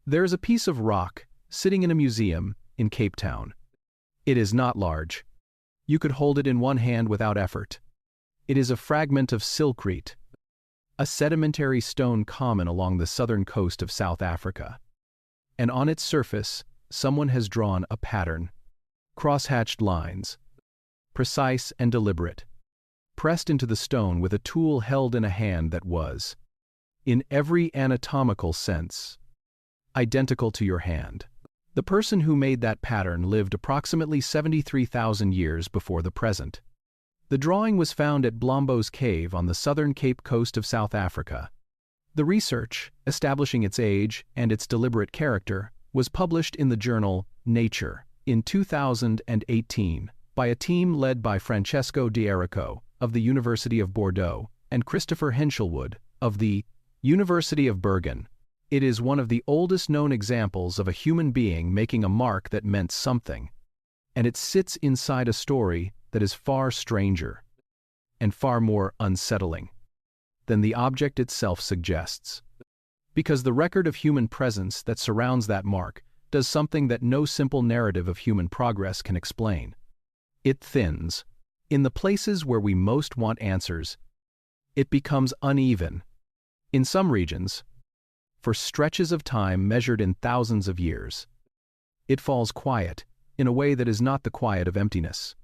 There is a piece of rock sitting in a museum in Cape Town. It is not large. You could hold it in one hand without effort. It is a fragment of silkrete, a sedimentary stone common along the southern coast of South Africa. And on its surface, someone has drawn a pattern. Cross-hatched lines, precise and deliberate, pressed into the stone with a tool held in a hand that was, in every anatomical sense, identical to your hand. The person who made that pattern lived approximately 73,000 years before the present. The drawing was found at Blombos Cave on the southern Cape Coast of South Africa. The research, establishing its age and its deliberate character, was published in the journal Nature in 2018 by a team led by Francesco D'Erico of the University of Bordeaux and Christopher Henshelwood of the University of Bergen. It is one of the oldest known examples of a human being making a mark that meant something, and it sits inside a story that is far stranger and far more unsettling than the object itself suggests. Because the record of human presence that surrounds that mark does something that no simple narrative of human progress can explain. It thins. In the places where we most want answers, it becomes uneven. In some regions, for stretches of time measured in thousands of years, it falls quiet in a way that is not the quiet of emptiness.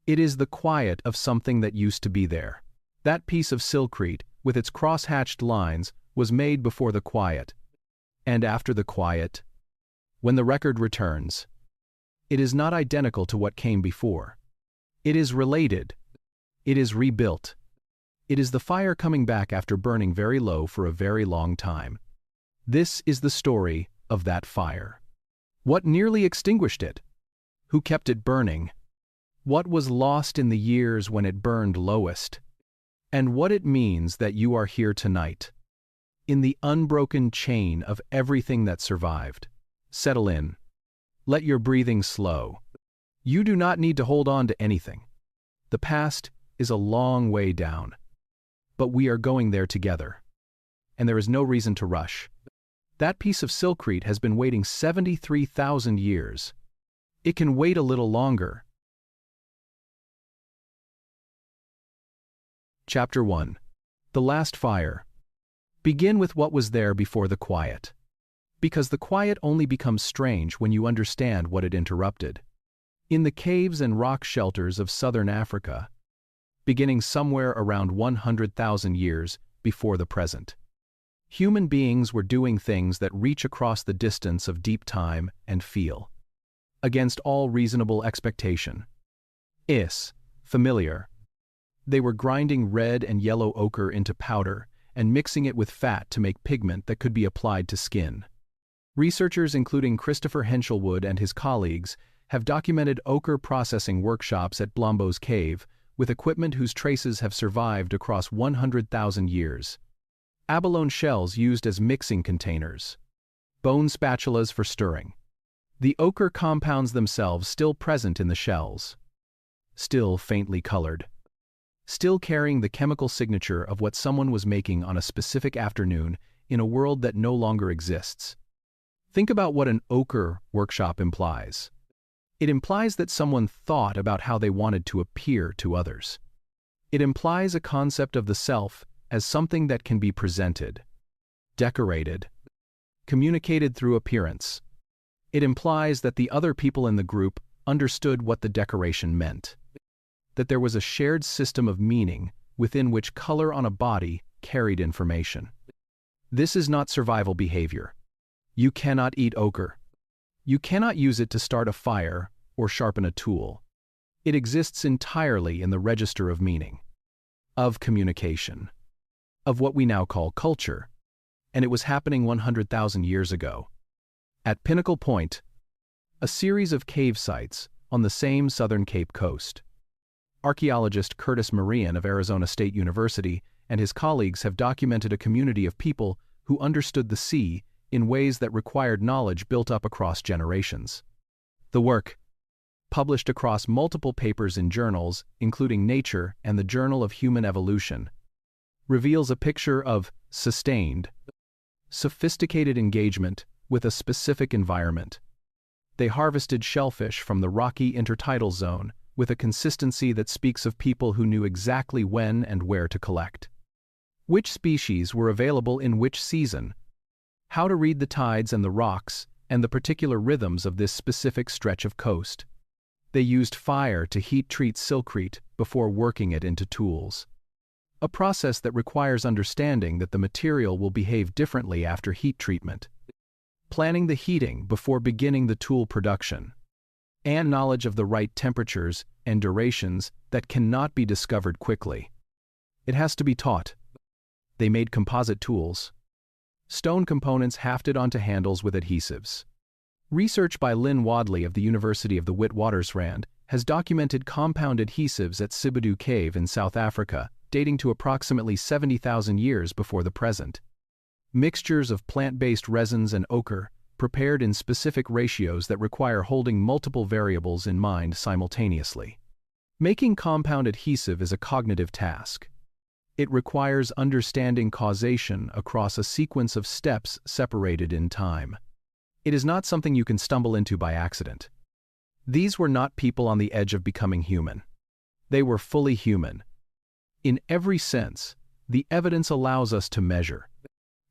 It is the quiet of something that used to be there. That piece of silkrete, with its cross-hatched lines, was made before the quiet, and after the quiet. When the record returns, it is not identical to what came before. It is related. It is rebuilt. It is the fire coming back after burning very low for a very long time. This is the story of that fire. What nearly extinguished it? Who kept it burning? What was lost in the years when it burned lowest? And what it means that you are here tonight, in the unbroken chain of everything that survived. Settle in. Let your breathing slow. You do not need to hold on to anything. The past is a long way down, but we are going there together, and there is no reason to rush. That piece of silkrete has been waiting 73,000 years. It can wait a little longer. Chapter 1. The Last Fire. Begin with what was there before the quiet. Because the quiet only becomes strange when you understand what it interrupted. In the caves and rock shelters of southern Africa, beginning somewhere around 100,000 years before the present, human beings were doing things that reach across the distance of deep time and feel, against all reasonable expectation. Familiar. They were grinding red and yellow ochre into powder and mixing it with fat to make pigment that could be applied to skin. Researchers including Christopher Henshelwood and his colleagues have documented ochre processing workshops at Blombos Cave with equipment whose traces have survived across 100,000 years. Abalone shells used as mixing containers. Bone spatulas for stirring. The ochre compounds themselves still present in the shells. Still faintly colored. Still carrying the chemical signature of what someone was making on a specific afternoon in a world that no longer exists. Think about what an ochre workshop implies. It implies that someone thought about how they wanted to appear to others. It implies a concept of the self as something that can be presented, decorated, communicated through appearance. It implies that the other people in the group understood what the decoration meant, that there was a shared system of meaning within which color on a body carried information. This is not survival behavior. You cannot eat ochre. You cannot use it to start a fire or sharpen a tool. It exists entirely in the register of meaning, of communication, of what we now call culture, and it was happening 100,000 years ago. At Pinnacle Point, a series of cave sites on the same southern Cape Coast. Archaeologist Curtis Marian of Arizona State University and his colleagues have documented a community of people who understood the sea in ways that required knowledge built up across generations. The work, published across multiple papers in journals, including Nature and the Journal of Human Evolution, reveals a picture of sustained, sophisticated engagement with a specific environment. They harvested shellfish from the rocky intertidal zone with a consistency that speaks of people who knew exactly when and where to collect. Which species were available in which season? How to read the tides and the rocks and the particular rhythms of this specific stretch of coast. They used fire to heat-treat silkrete before working it into tools. A process that requires understanding that the material will behave differently after heat treatment. Planning the heating before beginning the tool production. And knowledge of the right temperatures and durations that cannot be discovered quickly. It has to be taught. They made composite tools. Stone components hafted onto handles with adhesives. Research by Lynn Wadley of the University of the Witwatersrand has documented compound adhesives at Sibudu Cave in South Africa, dating to approximately 70,000 years before the present. Mixtures of plant-based resins and ochre, prepared in specific ratios that require holding multiple variables in mind simultaneously. Making compound adhesive is a cognitive task. It requires understanding causation across a sequence of steps separated in time. It is not something you can stumble into by accident. These were not people on the edge of becoming human. They were fully human. In every sense, the evidence allows us to measure.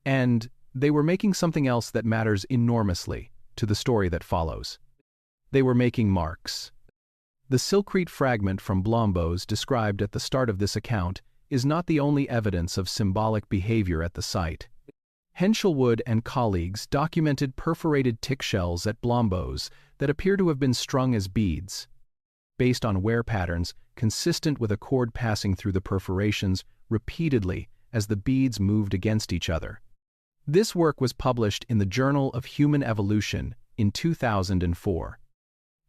And they were making something else that matters enormously to the story that follows. They were making marks. The silkrete fragment from Blombos described at the start of this account is not the only evidence of symbolic behavior at the site. Henshelwood and colleagues documented perforated tick shells at Blombos that appear to have been strung as beads, based on wear patterns consistent with a cord passing through the perforations repeatedly as the beads moved against each other. This work was published in the Journal of Human Evolution in 2004,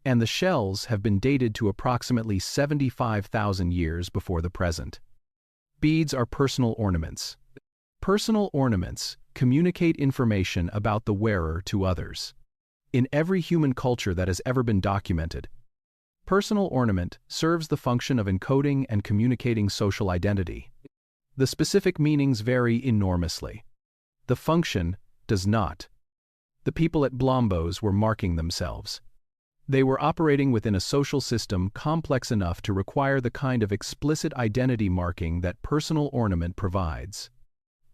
and the shells have been dated to approximately 75,000 years before the present. Beads are personal ornaments. Personal ornaments communicate information about the wearer to others. In every human culture that has ever been documented, personal ornament serves the function of encoding and communicating social identity. The specific meanings vary enormously. The function does not. The people at Blombos were marking themselves. They were operating within a social system complex enough to require the kind of explicit identity marking that personal ornament provides.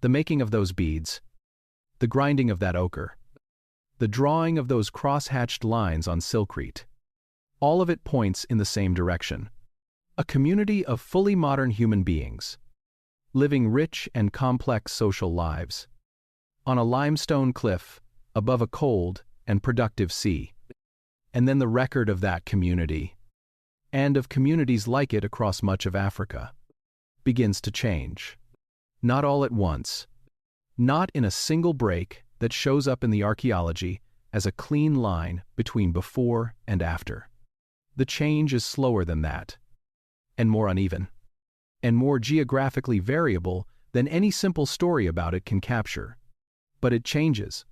The making of those beads, the grinding of that ochre, the drawing of those cross-hatched lines on silkrete. All of it points in the same direction. A community of fully modern human beings, living rich and complex social lives, on a limestone cliff above a cold and productive sea. And then the record of that community, and of communities like it across much of Africa, begins to change. Not all at once. Not in a single break that shows up in the archaeology as a clean line between before and after. The change is slower than that, and more uneven, and more geographically variable than any simple story about it can capture. But it changes.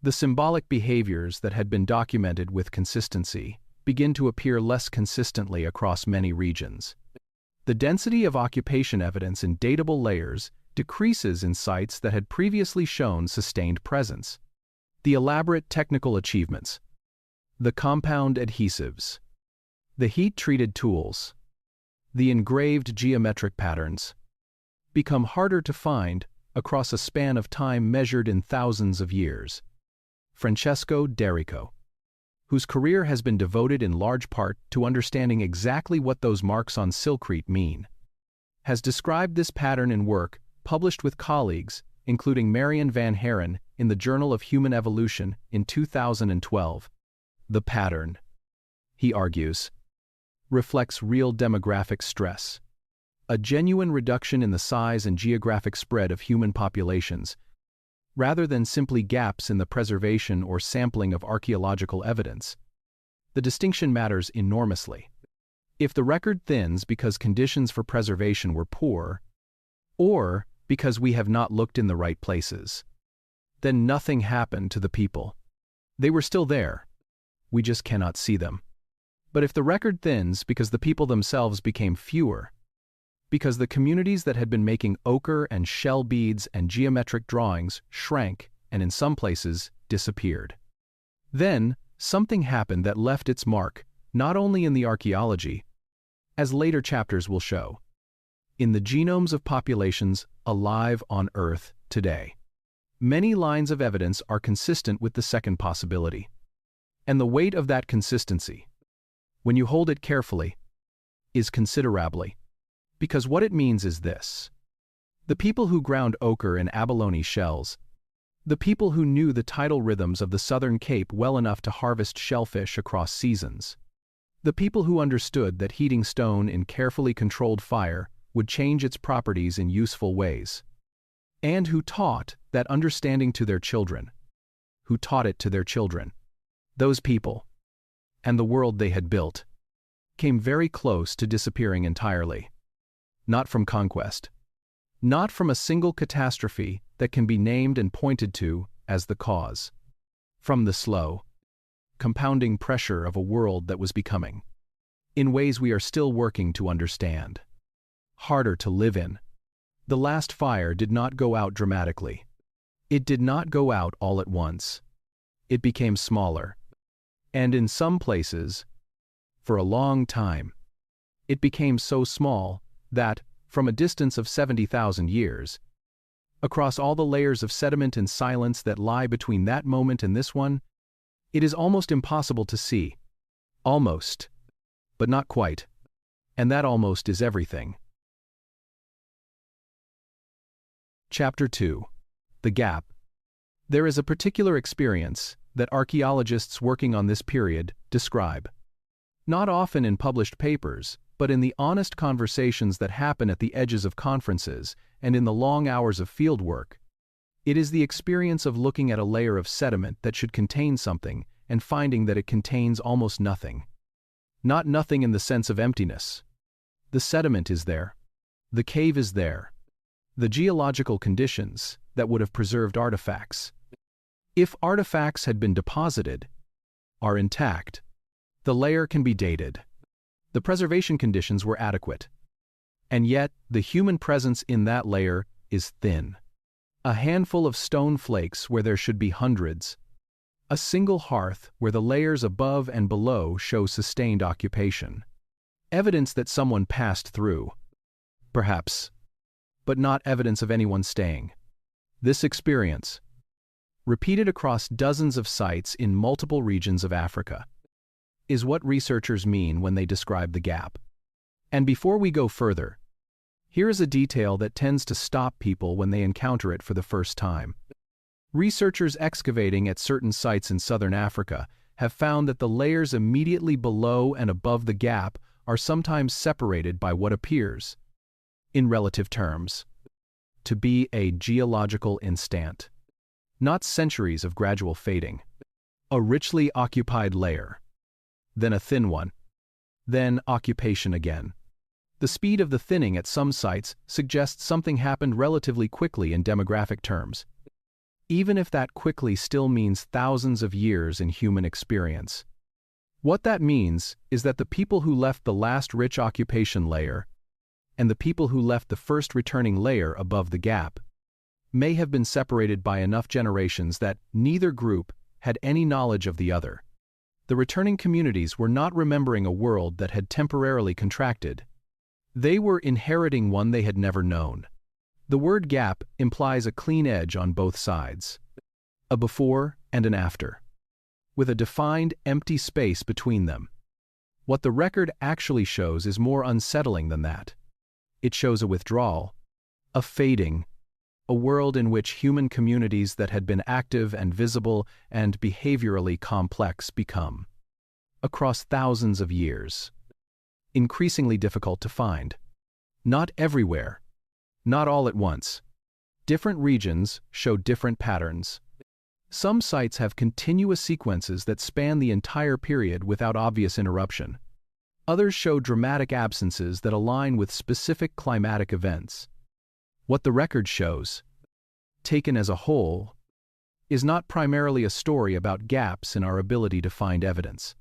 The symbolic behaviors that had been documented with consistency begin to appear less consistently across many regions. The density of occupation evidence in datable layers decreases in sites that had previously shown sustained presence. The elaborate technical achievements, the compound adhesives, the heat-treated tools, the engraved geometric patterns, become harder to find across a span of time measured in thousands of years. Francesco D'Erico, whose career has been devoted in large part to understanding exactly what those marks on silkrete mean, has described this pattern in work published with colleagues, including Marian van Haren in the Journal of Human Evolution in 2012. The pattern, he argues, reflects real demographic stress, a genuine reduction in the size and geographic spread of human populations, rather than simply gaps in the preservation or sampling of archaeological evidence. The distinction matters enormously. If the record thins because conditions for preservation were poor, or because we have not looked in the right places, then nothing happened to the people. They were still there. We just cannot see them. But if the record thins because the people themselves became fewer, because the communities that had been making ochre and shell beads and geometric drawings shrank and in some places disappeared. Then, something happened that left its mark, not only in the archaeology, as later chapters will show, in the genomes of populations alive on Earth today. Many lines of evidence are consistent with the second possibility. And the weight of that consistency, when you hold it carefully, is considerably. Because what it means is this. The people who ground ochre in abalone shells, the people who knew the tidal rhythms of the southern Cape well enough to harvest shellfish across seasons, the people who understood that heating stone in carefully controlled fire would change its properties in useful ways, and who taught that understanding to their children, who taught it to their children, those people, and the world they had built, came very close to disappearing entirely. Not from conquest. Not from a single catastrophe that can be named and pointed to as the cause. From the slow, compounding pressure of a world that was becoming, in ways we are still working to understand, harder to live in. The last fire did not go out dramatically. It did not go out all at once. It became smaller. And in some places, for a long time, it became so small that, from a distance of 70,000 years, across all the layers of sediment and silence that lie between that moment and this one, it is almost impossible to see. Almost, but not quite. And that almost is everything. Chapter 2. The Gap. There is a particular experience that archaeologists working on this period describe. Not often in published papers, but in the honest conversations that happen at the edges of conferences and in the long hours of field work. It is the experience of looking at a layer of sediment that should contain something and finding that it contains almost nothing. Not nothing in the sense of emptiness. The sediment is there. The cave is there. The geological conditions that would have preserved artifacts, if artifacts had been deposited, are intact. The layer can be dated. The preservation conditions were adequate. And yet, the human presence in that layer is thin. A handful of stone flakes where there should be hundreds. A single hearth where the layers above and below show sustained occupation. Evidence that someone passed through. Perhaps. But not evidence of anyone staying. This experience, repeated across dozens of sites in multiple regions of Africa, is what researchers mean when they describe the gap. And before we go further, here is a detail that tends to stop people when they encounter it for the first time. Researchers excavating at certain sites in southern Africa have found that the layers immediately below and above the gap are sometimes separated by what appears, in relative terms, to be a geological instant. Not centuries of gradual fading. A richly occupied layer. Then a thin one. Then occupation again. The speed of the thinning at some sites suggests something happened relatively quickly in demographic terms, even if that quickly still means thousands of years in human experience. What that means is that the people who left the last rich occupation layer and the people who left the first returning layer above the gap may have been separated by enough generations that neither group had any knowledge of the other. The returning communities were not remembering a world that had temporarily contracted. They were inheriting one they had never known. The word gap implies a clean edge on both sides, a before and an after, with a defined empty space between them. What the record actually shows is more unsettling than that. It shows a withdrawal, a fading, a world in which human communities that had been active and visible and behaviorally complex become, across thousands of years, increasingly difficult to find. Not everywhere, not all at once. Different regions show different patterns. Some sites have continuous sequences that span the entire period without obvious interruption. Others show dramatic absences that align with specific climatic events. What the record shows, taken as a whole, is not primarily a story about gaps in our ability to find evidence.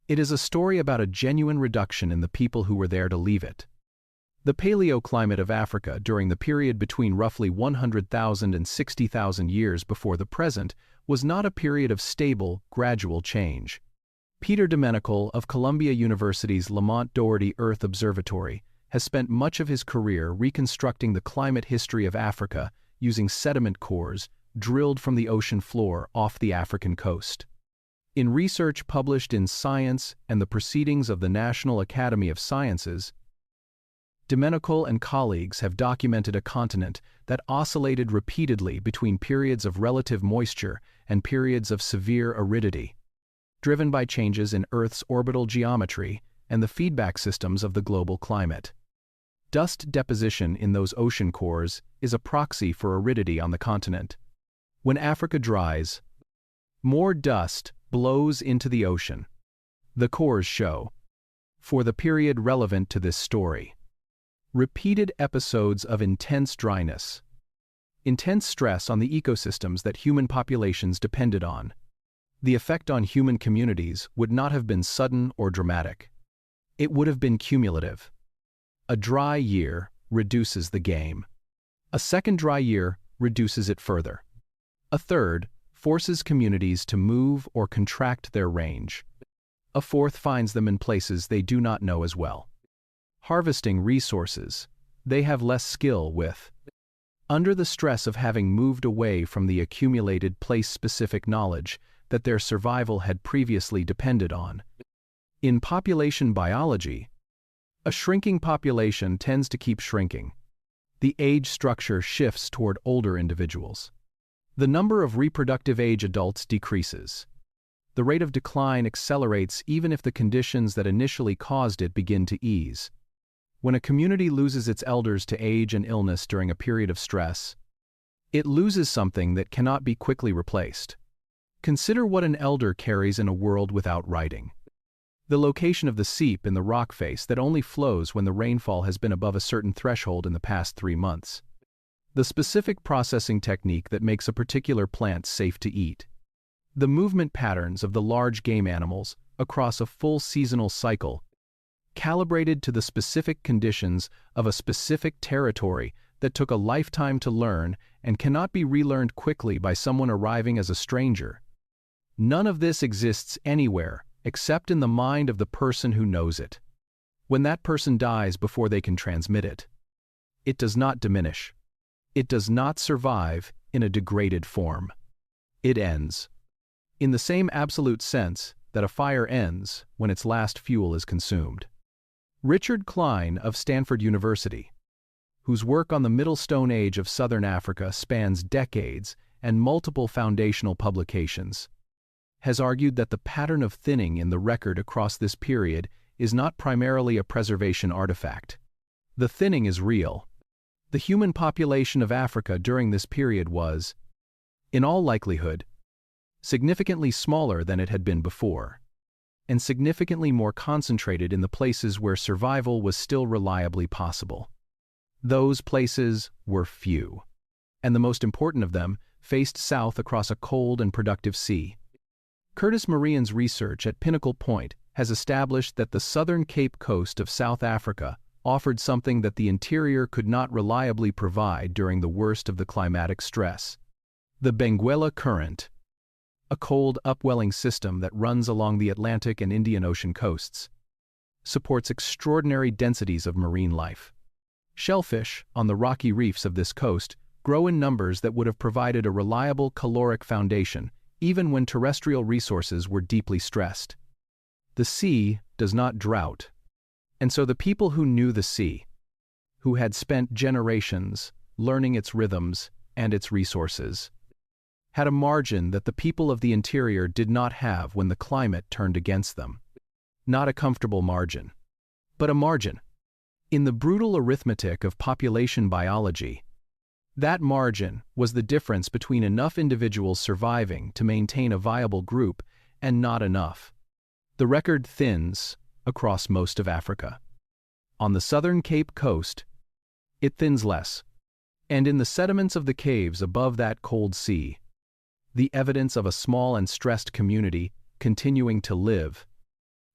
It is a story about a genuine reduction in the people who were there to leave it. The paleoclimate of Africa during the period between roughly 100,000 and 60,000 years before the present was not a period of stable, gradual change. Peter Domenical of Columbia University's Lamont Doherty Earth Observatory has spent much of his career reconstructing the climate history of Africa using sediment cores drilled from the ocean floor off the African coast. In research published in Science and the Proceedings of the National Academy of Sciences, Domenical and colleagues have documented a continent that oscillated repeatedly between periods of relative moisture and periods of severe aridity, driven by changes in Earth's orbital geometry and the feedback systems of the global climate. Dust deposition in those ocean cores is a proxy for aridity on the continent. When Africa dries, more dust blows into the ocean. The cores show, for the period relevant to this story, repeated episodes of intense dryness, intense stress on the ecosystems that human populations depended on. The effect on human communities would not have been sudden or dramatic. It would have been cumulative. A dry year reduces the game. A second dry year reduces it further. A third forces communities to move or contract their range. A fourth finds them in places they do not know as well. Harvesting resources they have less skill with. Under the stress of having moved away from the accumulated place-specific knowledge that their survival had previously depended on. In population biology, a shrinking population tends to keep shrinking. The age structure shifts toward older individuals. The number of reproductive age adults decreases. The rate of decline accelerates even if the conditions that initially caused it begin to ease. When a community loses its elders to age and illness during a period of stress, it loses something that cannot be quickly replaced. Consider what an elder carries in a world without writing. The location of the seep in the rock face that only flows when the rainfall has been above a certain threshold in the past 3 months. The specific processing technique that makes a particular plant safe to eat. The movement patterns of the large game animals across a full seasonal cycle, calibrated to the specific conditions of a specific territory that took a lifetime to learn and cannot be relearned quickly by someone arriving as a stranger. None of this exists anywhere except in the mind of the person who knows it. When that person dies before they can transmit it, it does not diminish. It does not survive in a degraded form. It ends. In the same absolute sense that a fire ends when its last fuel is consumed. Richard Klein of Stanford University, whose work on the Middle Stone Age of Southern Africa spans decades and multiple foundational publications, has argued that the pattern of thinning in the record across this period is not primarily a preservation artifact. The thinning is real. The human population of Africa during this period was, in all likelihood, significantly smaller than it had been before, and significantly more concentrated in the places where survival was still reliably possible. Those places were few, and the most important of them faced south across a cold and productive sea. Curtis Marian's research at Pinnacle Point has established that the southern Cape Coast of South Africa offered something that the interior could not reliably provide during the worst of the climatic stress. The Benguela Current, a cold upwelling system that runs along the Atlantic and Indian Ocean coasts, supports extraordinary densities of marine life. Shellfish on the rocky reefs of this coast grow in numbers that would have provided a reliable caloric foundation even when terrestrial resources were deeply stressed. The sea does not drought, and so the people who knew the sea, who had spent generations learning its rhythms and its resources, had a margin that the people of the interior did not have when the climate turned against them. Not a comfortable margin, but a margin. In the brutal arithmetic of population biology, that margin was the difference between enough individuals surviving to maintain a viable group and not enough. The record thins across most of Africa. On the southern Cape Coast, it thins less, and in the sediments of the caves above that cold sea, the evidence of a small and stressed community continuing to live,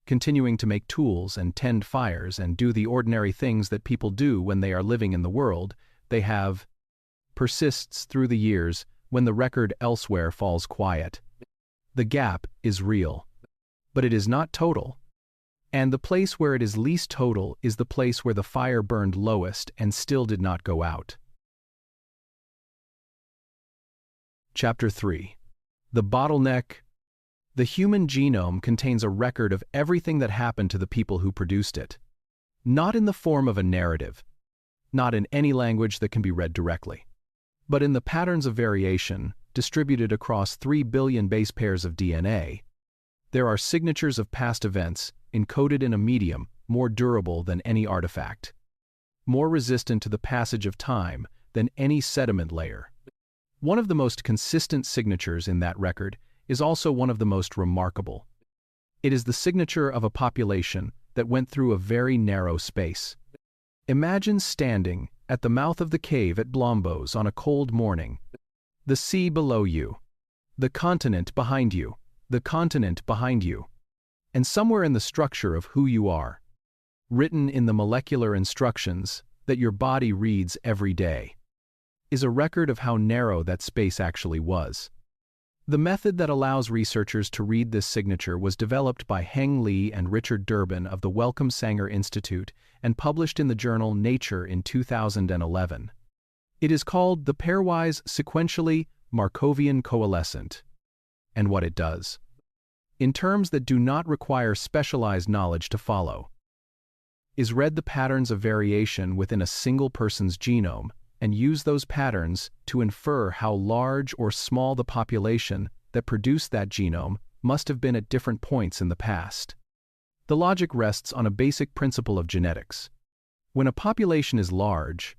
continuing to make tools and tend fires and do the ordinary things that people do when they are living in the world they have, persists through the years when the record elsewhere falls quiet. The gap is real, but it is not total. And the place where it is least total is the place where the fire burned lowest and still did not go out. Chapter 3. The Bottleneck. The human genome contains a record of everything that happened to the people who produced it. Not in the form of a narrative, not in any language that can be read directly, but in the patterns of variation distributed across 3 billion base pairs of DNA. There are signatures of past events encoded in a medium more durable than any artifact, more resistant to the passage of time than any sediment layer. One of the most consistent signatures in that record is also one of the most remarkable. It is the signature of a population that went through a very narrow space. Imagine standing at the mouth of the cave at Blombos on a cold morning. The sea below you, the continent behind you, the continent behind you, and somewhere in the structure of who you are, written in the molecular instructions that your body reads every day, is a record of how narrow that space actually was. The method that allows researchers to read this signature was developed by Heng Li and Richard Durbin of the Wellcome Sanger Institute and published in the journal Nature in 2011. It is called the pairwise sequentially Markovian coalescent. And what it does, in terms that do not require specialized knowledge to follow, is read the patterns of variation within a single person's genome and use those patterns to infer how large or small the population that produced that genome must have been at different points in the past. The logic rests on a basic principle of genetics. When a population is large,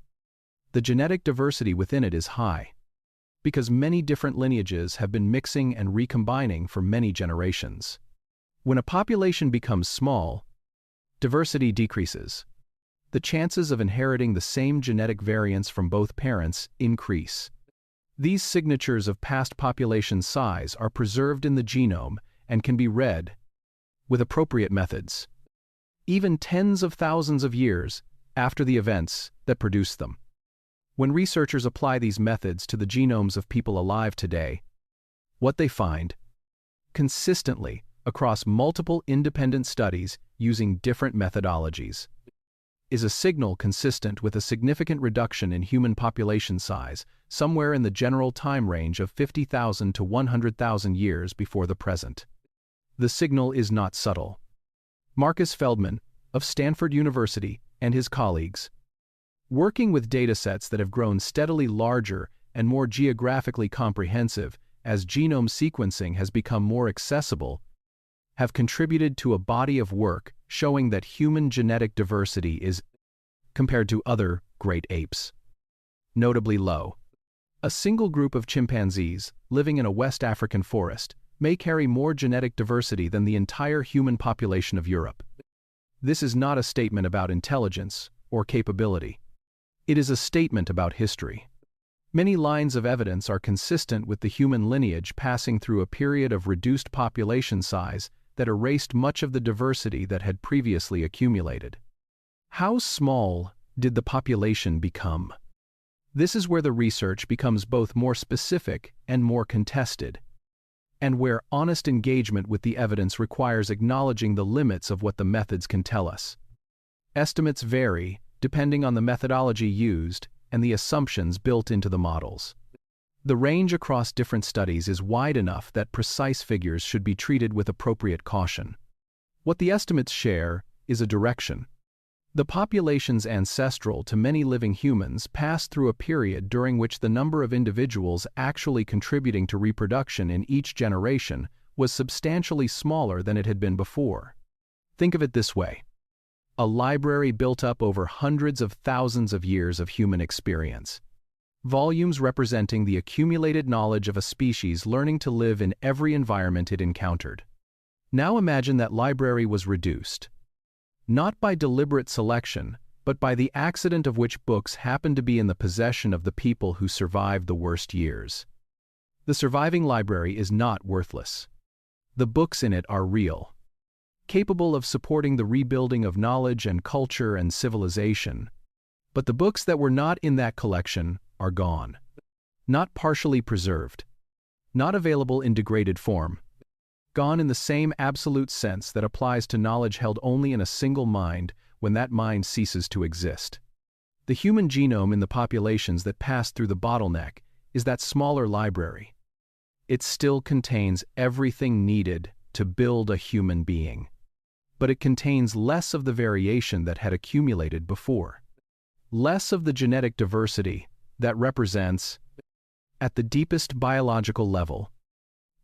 the genetic diversity within it is high, because many different lineages have been mixing and recombining for many generations. When a population becomes small, diversity decreases. The chances of inheriting the same genetic variants from both parents increase. These signatures of past population size are preserved in the genome and can be read with appropriate methods, even tens of thousands of years after the events that produced them. When researchers apply these methods to the genomes of people alive today, what they find, consistently across multiple independent studies using different methodologies, is a signal consistent with a significant reduction in human population size somewhere in the general time range of 50,000 to 100,000 years before the present. The signal is not subtle. Marcus Feldman, of Stanford University, and his colleagues, working with datasets that have grown steadily larger and more geographically comprehensive as genome sequencing has become more accessible, have contributed to a body of work showing that human genetic diversity is, compared to other great apes, notably low. A single group of chimpanzees living in a West African forest may carry more genetic diversity than the entire human population of Europe. This is not a statement about intelligence or capability. It is a statement about history. Many lines of evidence are consistent with the human lineage passing through a period of reduced population size that erased much of the diversity that had previously accumulated. How small did the population become? This is where the research becomes both more specific and more contested, and where honest engagement with the evidence requires acknowledging the limits of what the methods can tell us. Estimates vary depending on the methodology used and the assumptions built into the models. The range across different studies is wide enough that precise figures should be treated with appropriate caution. What the estimates share is a direction. The populations ancestral to many living humans passed through a period during which the number of individuals actually contributing to reproduction in each generation was substantially smaller than it had been before. Think of it this way: a library built up over hundreds of thousands of years of human experience. Volumes representing the accumulated knowledge of a species learning to live in every environment it encountered. Now imagine that library was reduced, not by deliberate selection, but by the accident of which books happened to be in the possession of the people who survived the worst years. The surviving library is not worthless. The books in it are real, capable of supporting the rebuilding of knowledge and culture and civilization. But the books that were not in that collection are gone. Not partially preserved. Not available in degraded form. Gone in the same absolute sense that applies to knowledge held only in a single mind when that mind ceases to exist. The human genome in the populations that pass through the bottleneck is that smaller library. It still contains everything needed to build a human being. But it contains less of the variation that had accumulated before. Less of the genetic diversity that represents, at the deepest biological level,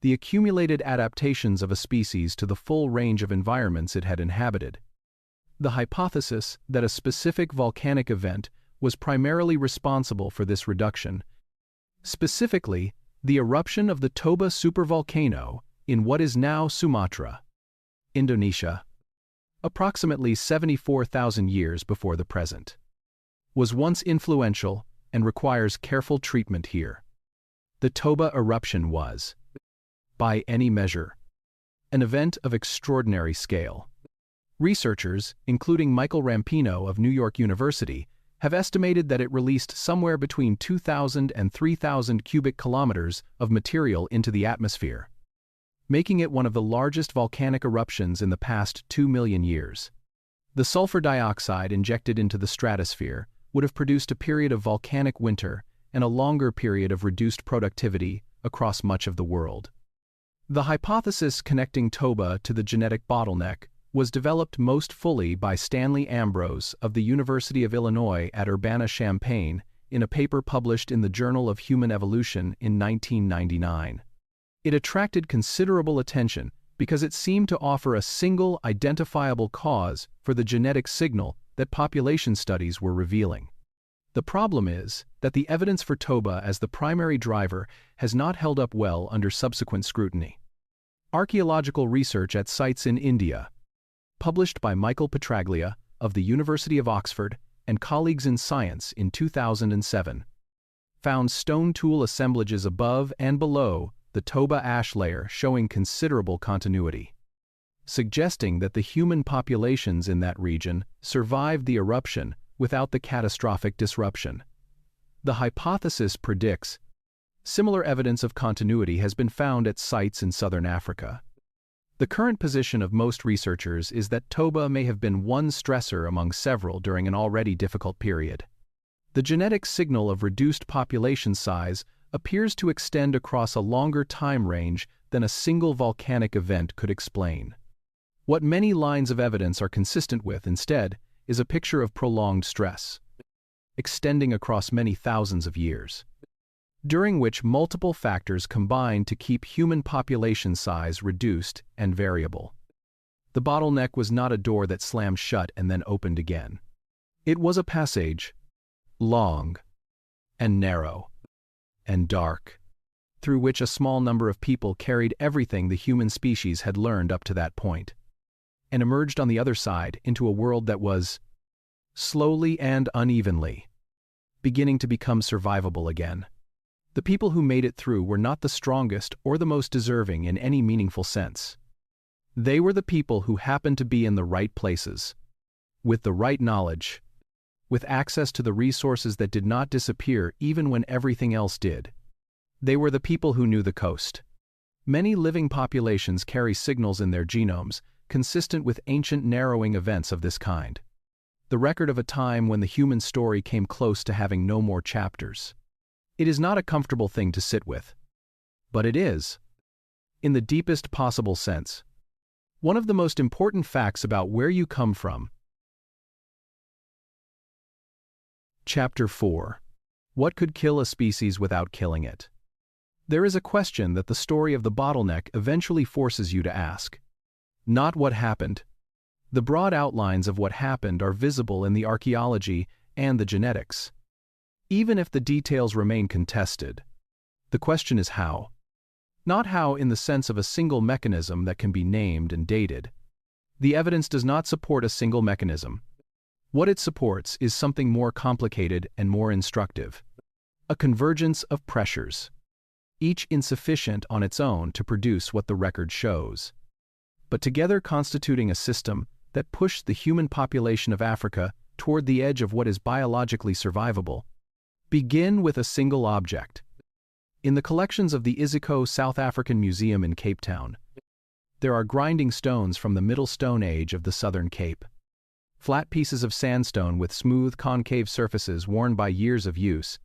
the accumulated adaptations of a species to the full range of environments it had inhabited. The hypothesis that a specific volcanic event was primarily responsible for this reduction, specifically the eruption of the Toba supervolcano in what is now Sumatra, Indonesia, approximately 74,000 years before the present, was once influential and requires careful treatment here. The Toba eruption was, by any measure, an event of extraordinary scale. Researchers, including Michael Rampino of New York University, have estimated that it released somewhere between 2,000 and 3,000 cubic kilometers of material into the atmosphere, making it one of the largest volcanic eruptions in the past 2 million years. The sulfur dioxide injected into the stratosphere would have produced a period of volcanic winter and a longer period of reduced productivity across much of the world. The hypothesis connecting Toba to the genetic bottleneck was developed most fully by Stanley Ambrose of the University of Illinois at Urbana-Champaign in a paper published in the Journal of Human Evolution in 1999. It attracted considerable attention because it seemed to offer a single identifiable cause for the genetic signal that population studies were revealing. The problem is that the evidence for Toba as the primary driver has not held up well under subsequent scrutiny. Archaeological research at sites in India, published by Michael Petraglia of the University of Oxford and colleagues in Science in 2007, found stone tool assemblages above and below the Toba ash layer showing considerable continuity, suggesting that the human populations in that region survived the eruption without the catastrophic disruption. The hypothesis predicts similar evidence of continuity has been found at sites in southern Africa. The current position of most researchers is that Toba may have been one stressor among several during an already difficult period. The genetic signal of reduced population size appears to extend across a longer time range than a single volcanic event could explain. What many lines of evidence are consistent with, instead, is a picture of prolonged stress, extending across many thousands of years, during which multiple factors combine to keep human population size reduced and variable. The bottleneck was not a door that slammed shut and then opened again. It was a passage, long and narrow and dark, through which a small number of people carried everything the human species had learned up to that point, and emerged on the other side into a world that was, slowly and unevenly, beginning to become survivable again. The people who made it through were not the strongest or the most deserving in any meaningful sense. They were the people who happened to be in the right places, with the right knowledge, with access to the resources that did not disappear even when everything else did. They were the people who knew the coast. Many living populations carry signals in their genomes consistent with ancient narrowing events of this kind, the record of a time when the human story came close to having no more chapters. It is not a comfortable thing to sit with, but it is, in the deepest possible sense, one of the most important facts about where you come from. Chapter 4. What could kill a species without killing it? There is a question that the story of the bottleneck eventually forces you to ask. Not what happened. The broad outlines of what happened are visible in the archaeology and the genetics. Even if the details remain contested, the question is how. Not how in the sense of a single mechanism that can be named and dated. The evidence does not support a single mechanism. What it supports is something more complicated and more instructive. A convergence of pressures, each insufficient on its own to produce what the record shows, but together constituting a system that pushed the human population of Africa toward the edge of what is biologically survivable. Begin with a single object, In the collections of the Isiko South African Museum in Cape Town, there are grinding stones from the Middle Stone Age of the Southern Cape. Flat pieces of sandstone with smooth concave surfaces worn by years of use.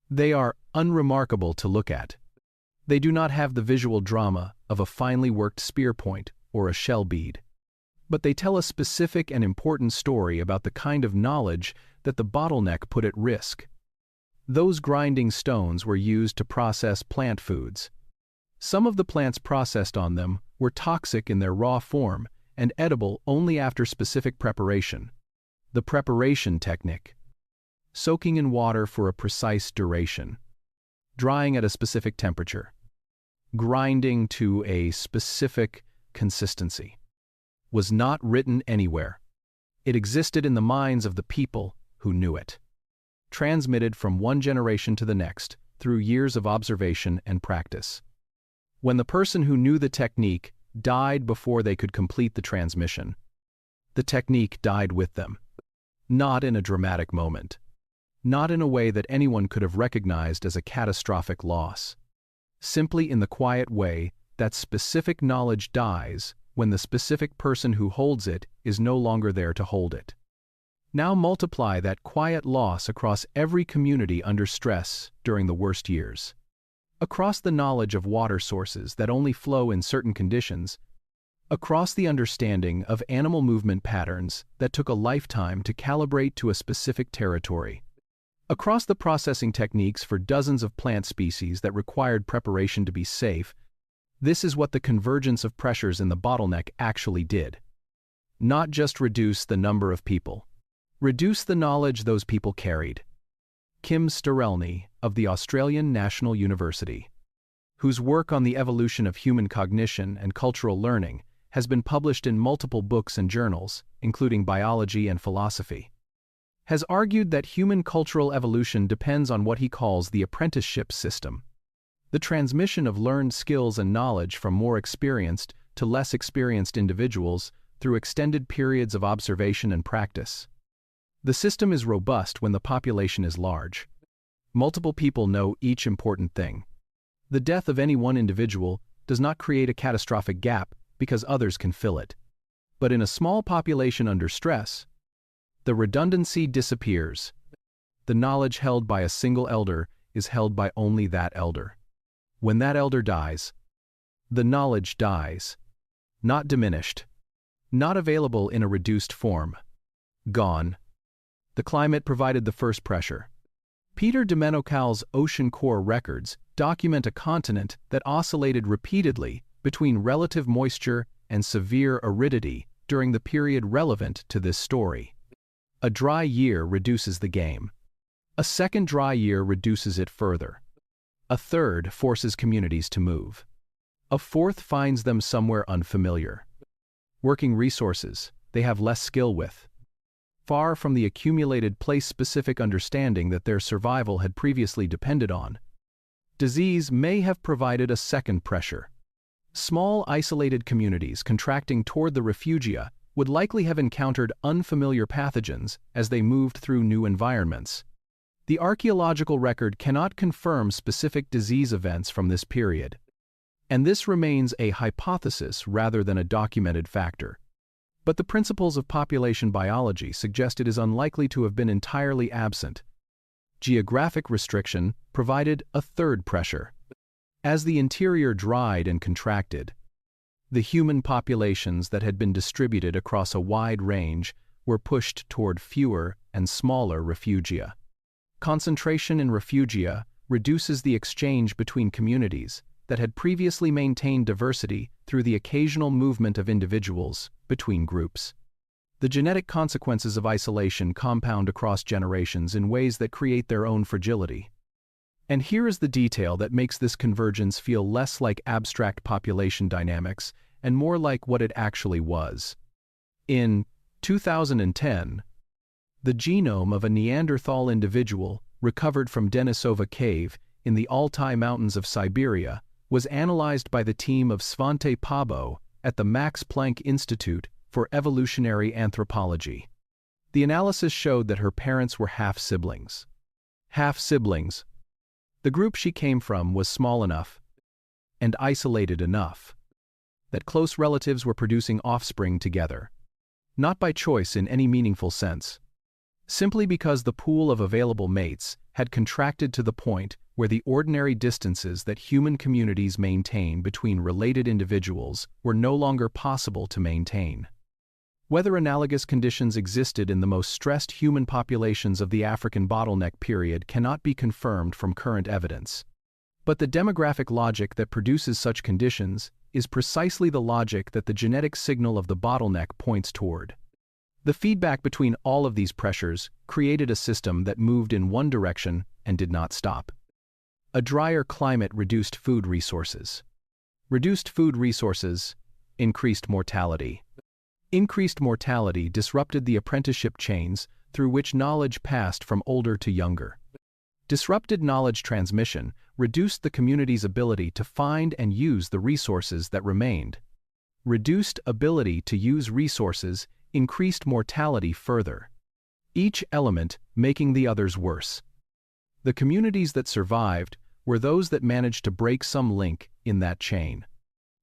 They are unremarkable to look at. They do not have the visual drama of a finely worked spear point or a shell bead. But they tell a specific and important story about the kind of knowledge that the bottleneck put at risk. Those grinding stones were used to process plant foods. Some of the plants processed on them were toxic in their raw form and edible only after specific preparation. The preparation technique. Soaking in water for a precise duration. Drying at a specific temperature. Grinding to a specific consistency. Was not written anywhere. It existed in the minds of the people who knew it. Transmitted from one generation to the next through years of observation and practice. When the person who knew the technique died before they could complete the transmission, the technique died with them. Not in a dramatic moment. Not in a way that anyone could have recognized as a catastrophic loss. Simply in the quiet way that specific knowledge dies when the specific person who holds it is no longer there to hold it. Now multiply that quiet loss across every community under stress during the worst years. Across the knowledge of water sources that only flow in certain conditions. Across the understanding of animal movement patterns that took a lifetime to calibrate to a specific territory. Across the processing techniques for dozens of plant species that required preparation to be safe. This is what the convergence of pressures in the bottleneck actually did. Not just reduce the number of people. Reduce the knowledge those people carried. Kim Sterelny of the Australian National University, whose work on the evolution of human cognition and cultural learning has been published in multiple books and journals, including biology and philosophy, has argued that human cultural evolution depends on what he calls the apprenticeship system. The transmission of learned skills and knowledge from more experienced to less experienced individuals through extended periods of observation and practice. The system is robust when the population is large. Multiple people know each important thing. The death of any one individual does not create a catastrophic gap because others can fill it. But in a small population under stress, the redundancy disappears. The knowledge held by a single elder is held by only that elder. When that elder dies, the knowledge dies. Not diminished. Not available in a reduced form. Gone. The climate provided the first pressure. Peter Demenocal's ocean core records document a continent that oscillated repeatedly between relative moisture and severe aridity during the period relevant to this story. A dry year reduces the game. A second dry year reduces it further. A third forces communities to move. A fourth finds them somewhere unfamiliar. Working resources they have less skill with. Far from the accumulated place-specific understanding that their survival had previously depended on. Disease may have provided a second pressure. Small isolated communities contracting toward the refugia would likely have encountered unfamiliar pathogens as they moved through new environments. The archaeological record cannot confirm specific disease events from this period, and this remains a hypothesis rather than a documented factor. But the principles of population biology suggest it is unlikely to have been entirely absent. Geographic restriction provided a third pressure. As the interior dried and contracted, the human populations that had been distributed across a wide range were pushed toward fewer and smaller refugia. Concentration in refugia reduces the exchange between communities that had previously maintained diversity through the occasional movement of individuals between groups. The genetic consequences of isolation compound across generations in ways that create their own fragility. And here is the detail that makes this convergence feel less like abstract population dynamics and more like what it actually was. In 2010, the genome of a Neanderthal individual recovered from Denisova Cave in the Altai Mountains of Siberia was analyzed by the team of Svante Pääbo at the Max Planck Institute for Evolutionary Anthropology. The analysis showed that her parents were half-siblings. Half-siblings. The group she came from was small enough and isolated enough that close relatives were producing offspring together, not by choice in any meaningful sense, simply because the pool of available mates had contracted to the point where the ordinary distances that human communities maintain between related individuals were no longer possible to maintain. Whether analogous conditions existed in the most stressed human populations of the African bottleneck period cannot be confirmed from current evidence. But the demographic logic that produces such conditions is precisely the logic that the genetic signal of the bottleneck points toward. The feedback between all of these pressures created a system that moved in one direction and did not stop. A drier climate reduced food resources. Reduced food resources, increased mortality. Increased mortality disrupted the apprenticeship chains through which knowledge passed from older to younger. Disrupted knowledge transmission reduced the community's ability to find and use the resources that remained. Reduced ability to use resources increased mortality further, each element making the others worse. The communities that survived were those that managed to break some link in that chain.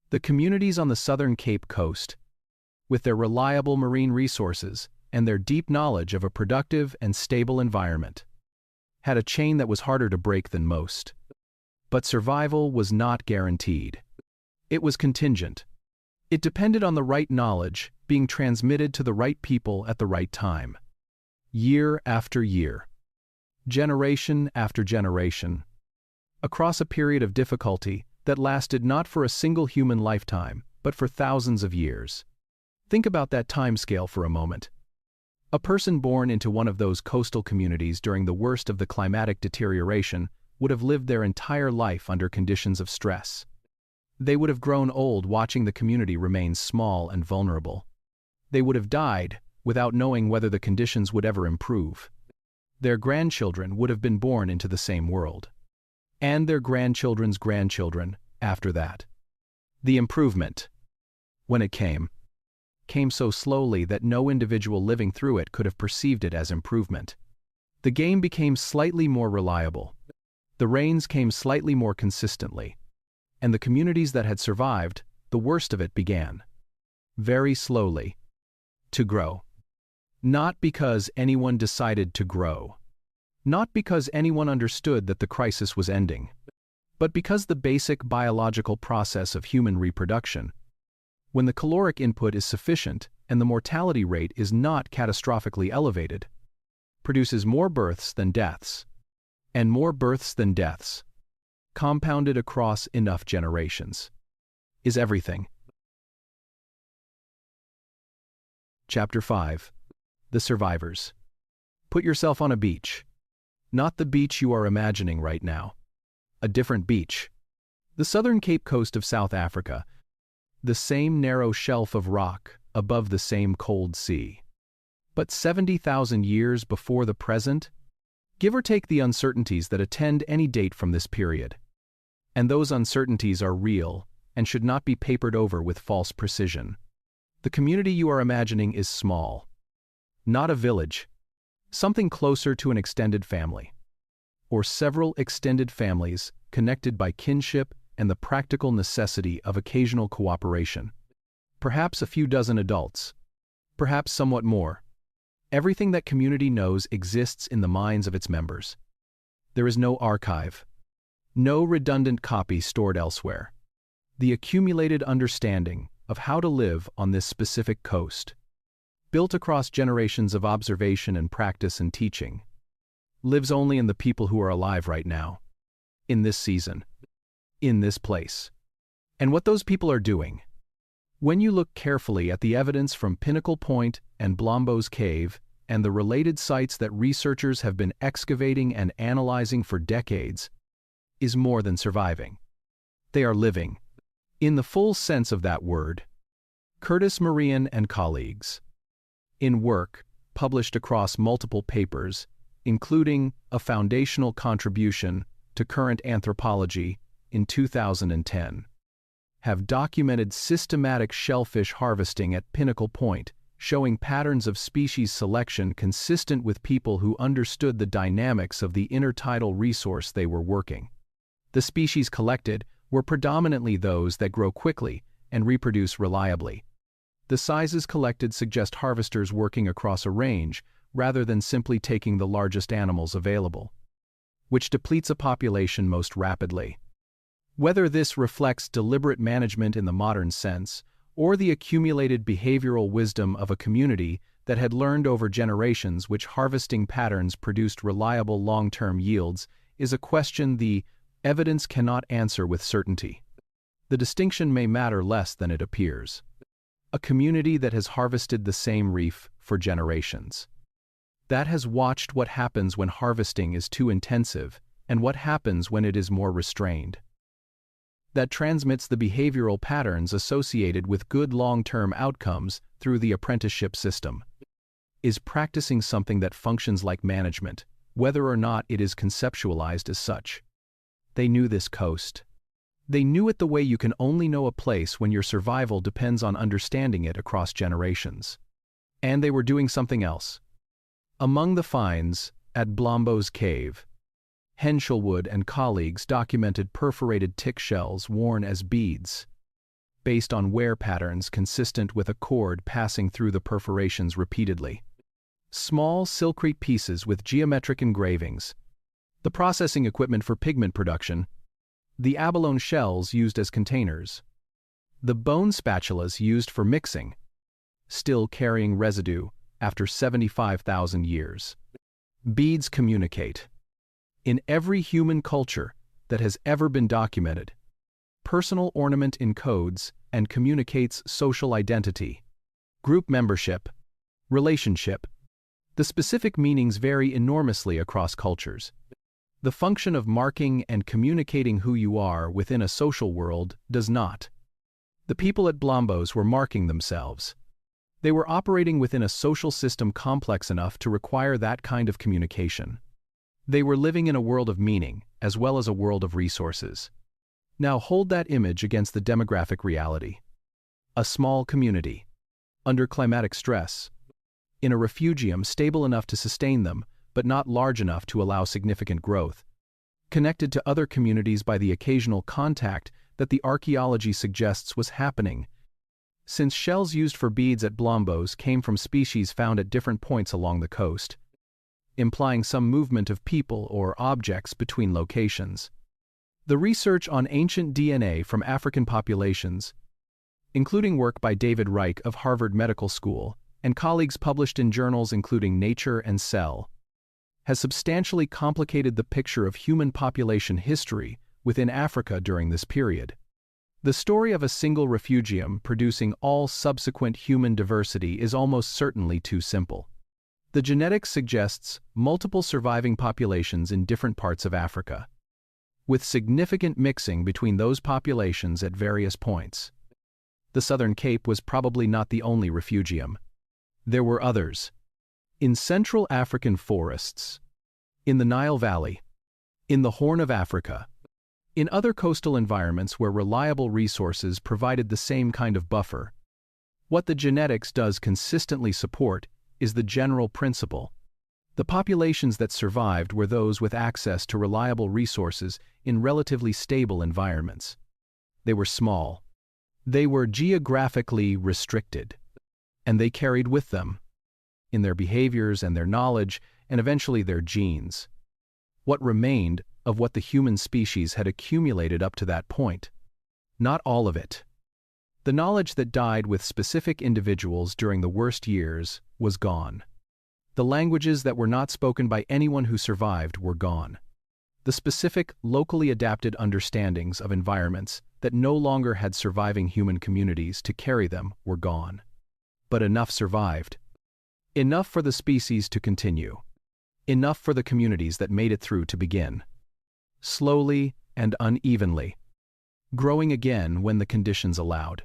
The communities on the southern Cape Coast, with their reliable marine resources and their deep knowledge of a productive and stable environment, had a chain that was harder to break than most. But survival was not guaranteed. It was contingent. It depended on the right knowledge being transmitted to the right people at the right time. Year after year. Generation after generation. Across a period of difficulty that lasted not for a single human lifetime, but for thousands of years. Think about that timescale for a moment. A person born into one of those coastal communities during the worst of the climatic deterioration would have lived their entire life under conditions of stress. They would have grown old watching the community remain small and vulnerable. They would have died without knowing whether the conditions would ever improve. Their grandchildren would have been born into the same world. And their grandchildren's grandchildren after that. The improvement, when it came so slowly that no individual living through it could have perceived it as improvement. The game became slightly more reliable. The rains came slightly more consistently. And the communities that had survived, the worst of it began, very slowly, to grow. Not because anyone decided to grow. Not because anyone understood that the crisis was ending. But because the basic biological process of human reproduction, when the caloric input is sufficient and the mortality rate is not catastrophically elevated, produces more births than deaths. And more births than deaths, compounded across enough generations, is everything. Chapter 5. The Survivors. Put yourself on a beach. Not the beach you are imagining right now. A different beach. The southern Cape Coast of South Africa. The same narrow shelf of rock above the same cold sea. But 70,000 years before the present, give or take the uncertainties that attend any date from this period. And those uncertainties are real and should not be papered over with false precision. The community you are imagining is small. Not a village. Something closer to an extended family. Or several extended families connected by kinship and the practical necessity of occasional cooperation. Perhaps a few dozen adults. Perhaps somewhat more. Everything that community knows exists in the minds of its members. There is no archive. No redundant copy stored elsewhere. The accumulated understanding of how to live on this specific coast, built across generations of observation and practice and teaching, lives only in the people who are alive right now, in this season, in this place. And what those people are doing. When you look carefully at the evidence from Pinnacle Point and Blombo's Cave and the related sites that researchers have been excavating and analyzing for decades, is more than surviving. They are living, in the full sense of that word. Curtis Marion and colleagues. In work published across multiple papers, including a foundational contribution to current anthropology in 2010, have documented systematic shellfish harvesting at Pinnacle Point, showing patterns of species selection consistent with people who understood the dynamics of the intertidal resource they were working. The species collected were predominantly those that grow quickly and reproduce reliably. The sizes collected suggest harvesters working across a range rather than simply taking the largest animals available, which depletes a population most rapidly. Whether this reflects deliberate management in the modern sense, or the accumulated behavioral wisdom of a community that had learned over generations which harvesting patterns produced reliable long-term yields, is a question the evidence cannot answer with certainty. The distinction may matter less than it appears. A community that has harvested the same reef for generations. That has watched what happens when harvesting is too intensive and what happens when it is more restrained. That transmits the behavioral patterns associated with good long-term outcomes through the apprenticeship system. Is practicing something that functions like management, whether or not it is conceptualized as such. They knew this coast. They knew it the way you can only know a place when your survival depends on understanding it across generations. And they were doing something else. Among the finds at Blombos Cave, Henshelwood and colleagues documented perforated tick shells worn as beads, based on wear patterns consistent with a cord passing through the perforations repeatedly. Small silkrete pieces with geometric engravings, the processing equipment for pigment production, the abalone shells used as containers, the bone spatulas used for mixing, still carrying residue after 75,000 years. Beads communicate. In every human culture that has ever been documented, personal ornament encodes and communicates social identity, group membership, relationship. The specific meanings vary enormously across cultures. The function of marking and communicating who you are within a social world does not. The people at Blombos were marking themselves. They were operating within a social system complex enough to require that kind of communication. They were living in a world of meaning, as well as a world of resources. Now hold that image against the demographic reality. A small community, under climatic stress, in a refugium stable enough to sustain them, but not large enough to allow significant growth, connected to other communities by the occasional contact that the archaeology suggests was happening. Since shells used for beads at Blombos came from species found at different points along the coast, implying some movement of people or objects between locations. The research on ancient DNA from African populations, including work by David Reich of Harvard Medical School and colleagues published in journals including Nature and Cell, has substantially complicated the picture of human population history within Africa during this period. The story of a single refugium producing all subsequent human diversity is almost certainly too simple. The genetics suggests multiple surviving populations in different parts of Africa, with significant mixing between those populations at various points. The Southern Cape was probably not the only refugium. There were others. In Central African forests, in the Nile Valley, in the Horn of Africa, in other coastal environments where reliable resources provided the same kind of buffer. What the genetics does consistently support is the general principle. The populations that survived were those with access to reliable resources in relatively stable environments. They were small. They were geographically restricted. And they carried with them, in their behaviors and their knowledge, and eventually their genes, what remained of what the human species had accumulated up to that point. Not all of it. The knowledge that died with specific individuals during the worst years was gone. The languages that were not spoken by anyone who survived were gone. The specific, locally adapted understandings of environments that no longer had surviving human communities to carry them were gone. But enough survived. Enough for the species to continue. Enough for the communities that made it through to begin. Slowly and unevenly. Growing again when the conditions allowed.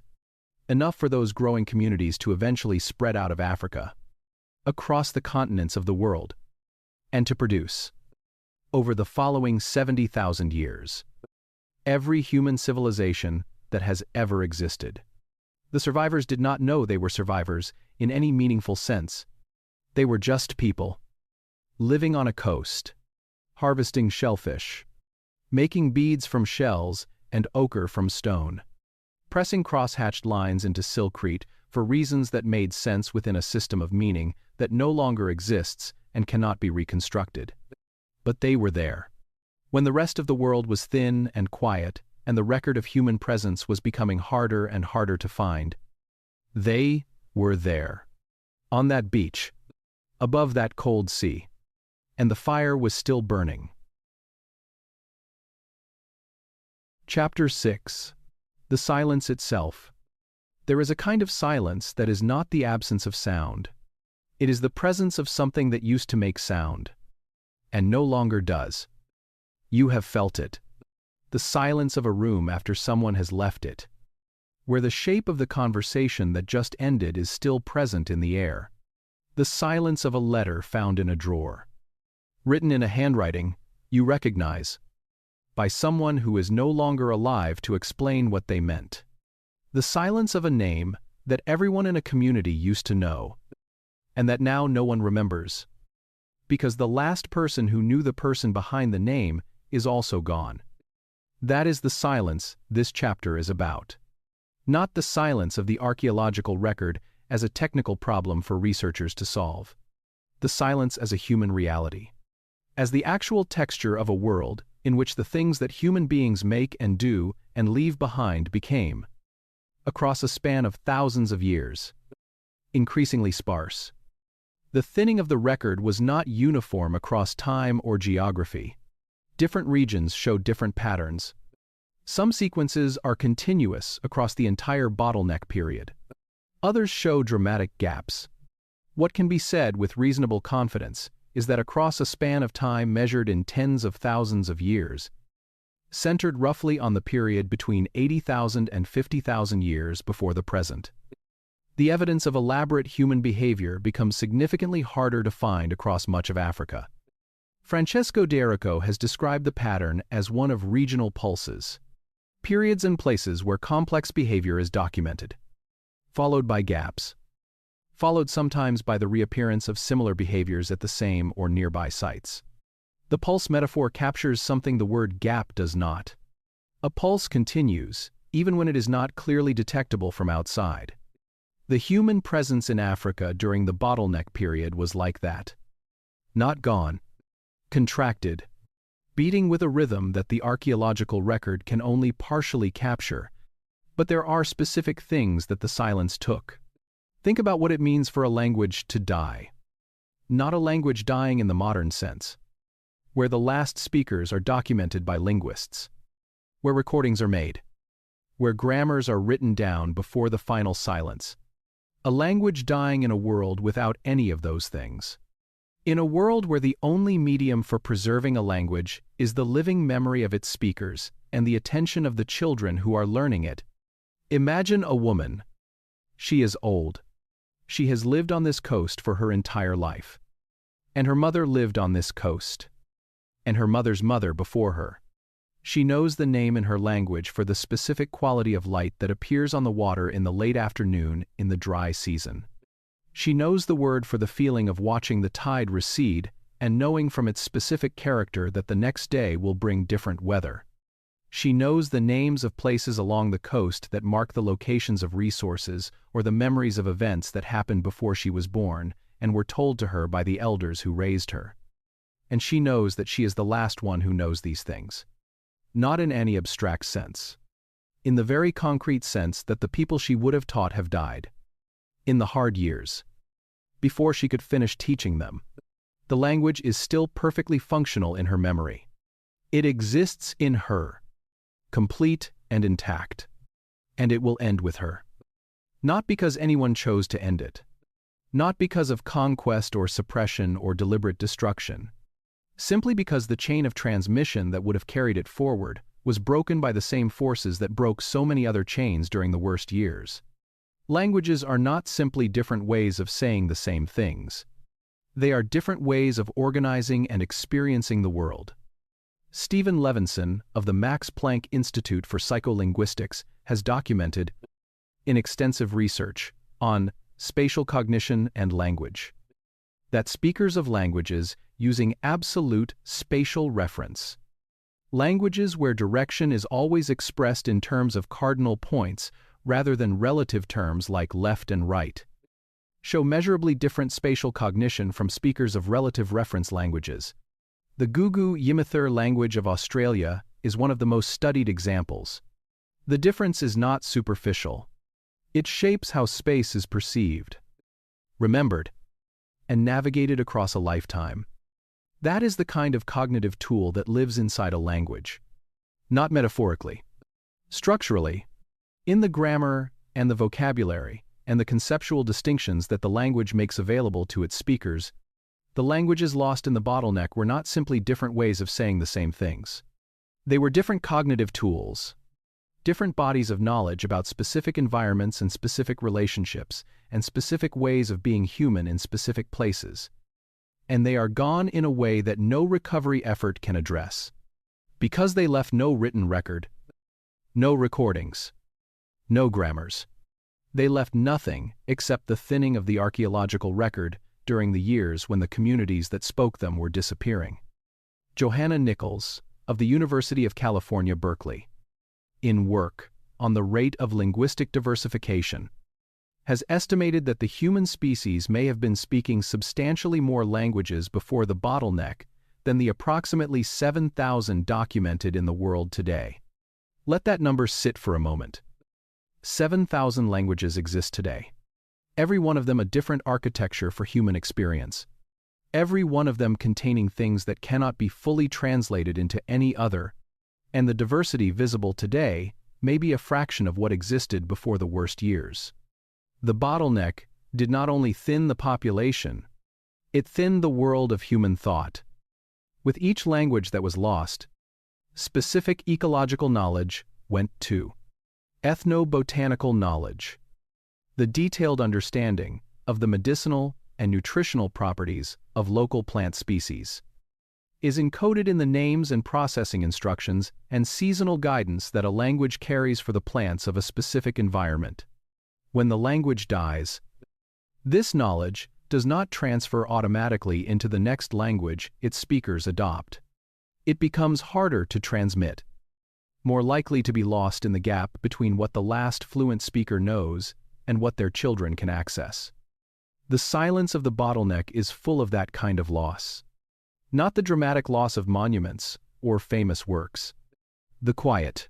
Enough for those growing communities to eventually spread out of Africa, across the continents of the world, and to produce, over the following 70,000 years, every human civilization that has ever existed. The survivors did not know they were survivors in any meaningful sense. They were just people, living on a coast, harvesting shellfish, making beads from shells and ochre from stone, pressing cross-hatched lines into silkcrete for reasons that made sense within a system of meaning that no longer exists and cannot be reconstructed. But they were there. When the rest of the world was thin and quiet, and the record of human presence was becoming harder and harder to find, they were there. On that beach, above that cold sea, and the fire was still burning. Chapter 6. The silence itself. There is a kind of silence that is not the absence of sound. It is the presence of something that used to make sound, and no longer does. You have felt it. The silence of a room after someone has left it, where the shape of the conversation that just ended is still present in the air. The silence of a letter found in a drawer, written in a handwriting you recognize, by someone who is no longer alive to explain what they meant. The silence of a name that everyone in a community used to know, and that now no one remembers, because the last person who knew the person behind the name is also gone. That is the silence this chapter is about. Not the silence of the archaeological record as a technical problem for researchers to solve. The silence as a human reality. As the actual texture of a world in which the things that human beings make and do and leave behind became, across a span of thousands of years, increasingly sparse. The thinning of the record was not uniform across time or geography. Different regions show different patterns. Some sequences are continuous across the entire bottleneck period. Others show dramatic gaps. What can be said with reasonable confidence is that across a span of time measured in tens of thousands of years, centered roughly on the period between 80,000 and 50,000 years before the present, the evidence of elaborate human behavior becomes significantly harder to find across much of Africa. Francesco D'Erico has described the pattern as one of regional pulses, periods and places where complex behavior is documented, followed by gaps, followed sometimes by the reappearance of similar behaviors at the same or nearby sites. The pulse metaphor captures something the word gap does not. A pulse continues, even when it is not clearly detectable from outside. The human presence in Africa during the bottleneck period was like that. Not gone, contracted, beating with a rhythm that the archaeological record can only partially capture, but there are specific things that the silence took. Think about what it means for a language to die. Not a language dying in the modern sense, where the last speakers are documented by linguists, where recordings are made, where grammars are written down before the final silence. A language dying in a world without any of those things. In a world where the only medium for preserving a language is the living memory of its speakers and the attention of the children who are learning it. Imagine a woman. She is old. She has lived on this coast for her entire life. And her mother lived on this coast. And her mother's mother before her. She knows the name in her language for the specific quality of light that appears on the water in the late afternoon in the dry season. She knows the word for the feeling of watching the tide recede and knowing from its specific character that the next day will bring different weather. She knows the names of places along the coast that mark the locations of resources or the memories of events that happened before she was born and were told to her by the elders who raised her. And she knows that she is the last one who knows these things. Not in any abstract sense. In the very concrete sense that the people she would have taught have died. In the hard years. Before she could finish teaching them. The language is still perfectly functional in her memory. It exists in her. Complete and intact. And it will end with her. Not because anyone chose to end it. Not because of conquest or suppression or deliberate destruction. Simply because the chain of transmission that would have carried it forward was broken by the same forces that broke so many other chains during the worst years. Languages are not simply different ways of saying the same things. They are different ways of organizing and experiencing the world. Stephen Levinson of the Max Planck Institute for Psycholinguistics has documented, in extensive research on spatial cognition and language. That speakers of languages using absolute spatial reference, languages where direction is always expressed in terms of cardinal points rather than relative terms like left and right, show measurably different spatial cognition from speakers of relative reference languages. The Gugu Yimithir language of Australia is one of the most studied examples. The difference is not superficial. It shapes how space is perceived, remembered, and navigated across a lifetime. That is the kind of cognitive tool that lives inside a language. Not metaphorically. Structurally, in the grammar and the vocabulary and the conceptual distinctions that the language makes available to its speakers, the languages lost in the bottleneck were not simply different ways of saying the same things. They were different cognitive tools, different bodies of knowledge about specific environments and specific relationships and specific ways of being human in specific places. And they are gone in a way that no recovery effort can address. Because they left no written record, no recordings, no grammars. They left nothing except the thinning of the archaeological record during the years when the communities that spoke them were disappearing. Johanna Nichols, of the University of California, Berkeley, in work on the rate of linguistic diversification, has estimated that the human species may have been speaking substantially more languages before the bottleneck than the approximately 7,000 documented in the world today. Let that number sit for a moment. 7,000 languages exist today. Every one of them a different architecture for human experience. Every one of them containing things that cannot be fully translated into any other, and the diversity visible today may be a fraction of what existed before the worst years. The bottleneck did not only thin the population, it thinned the world of human thought. With each language that was lost, specific ecological knowledge went to ethnobotanical knowledge. The detailed understanding of the medicinal and nutritional properties of local plant species is encoded in the names and processing instructions and seasonal guidance that a language carries for the plants of a specific environment. When the language dies, this knowledge does not transfer automatically into the next language its speakers adopt. It becomes harder to transmit, more likely to be lost in the gap between what the last fluent speaker knows and what their children can access. The silence of the bottleneck is full of that kind of loss. Not the dramatic loss of monuments or famous works. The quiet,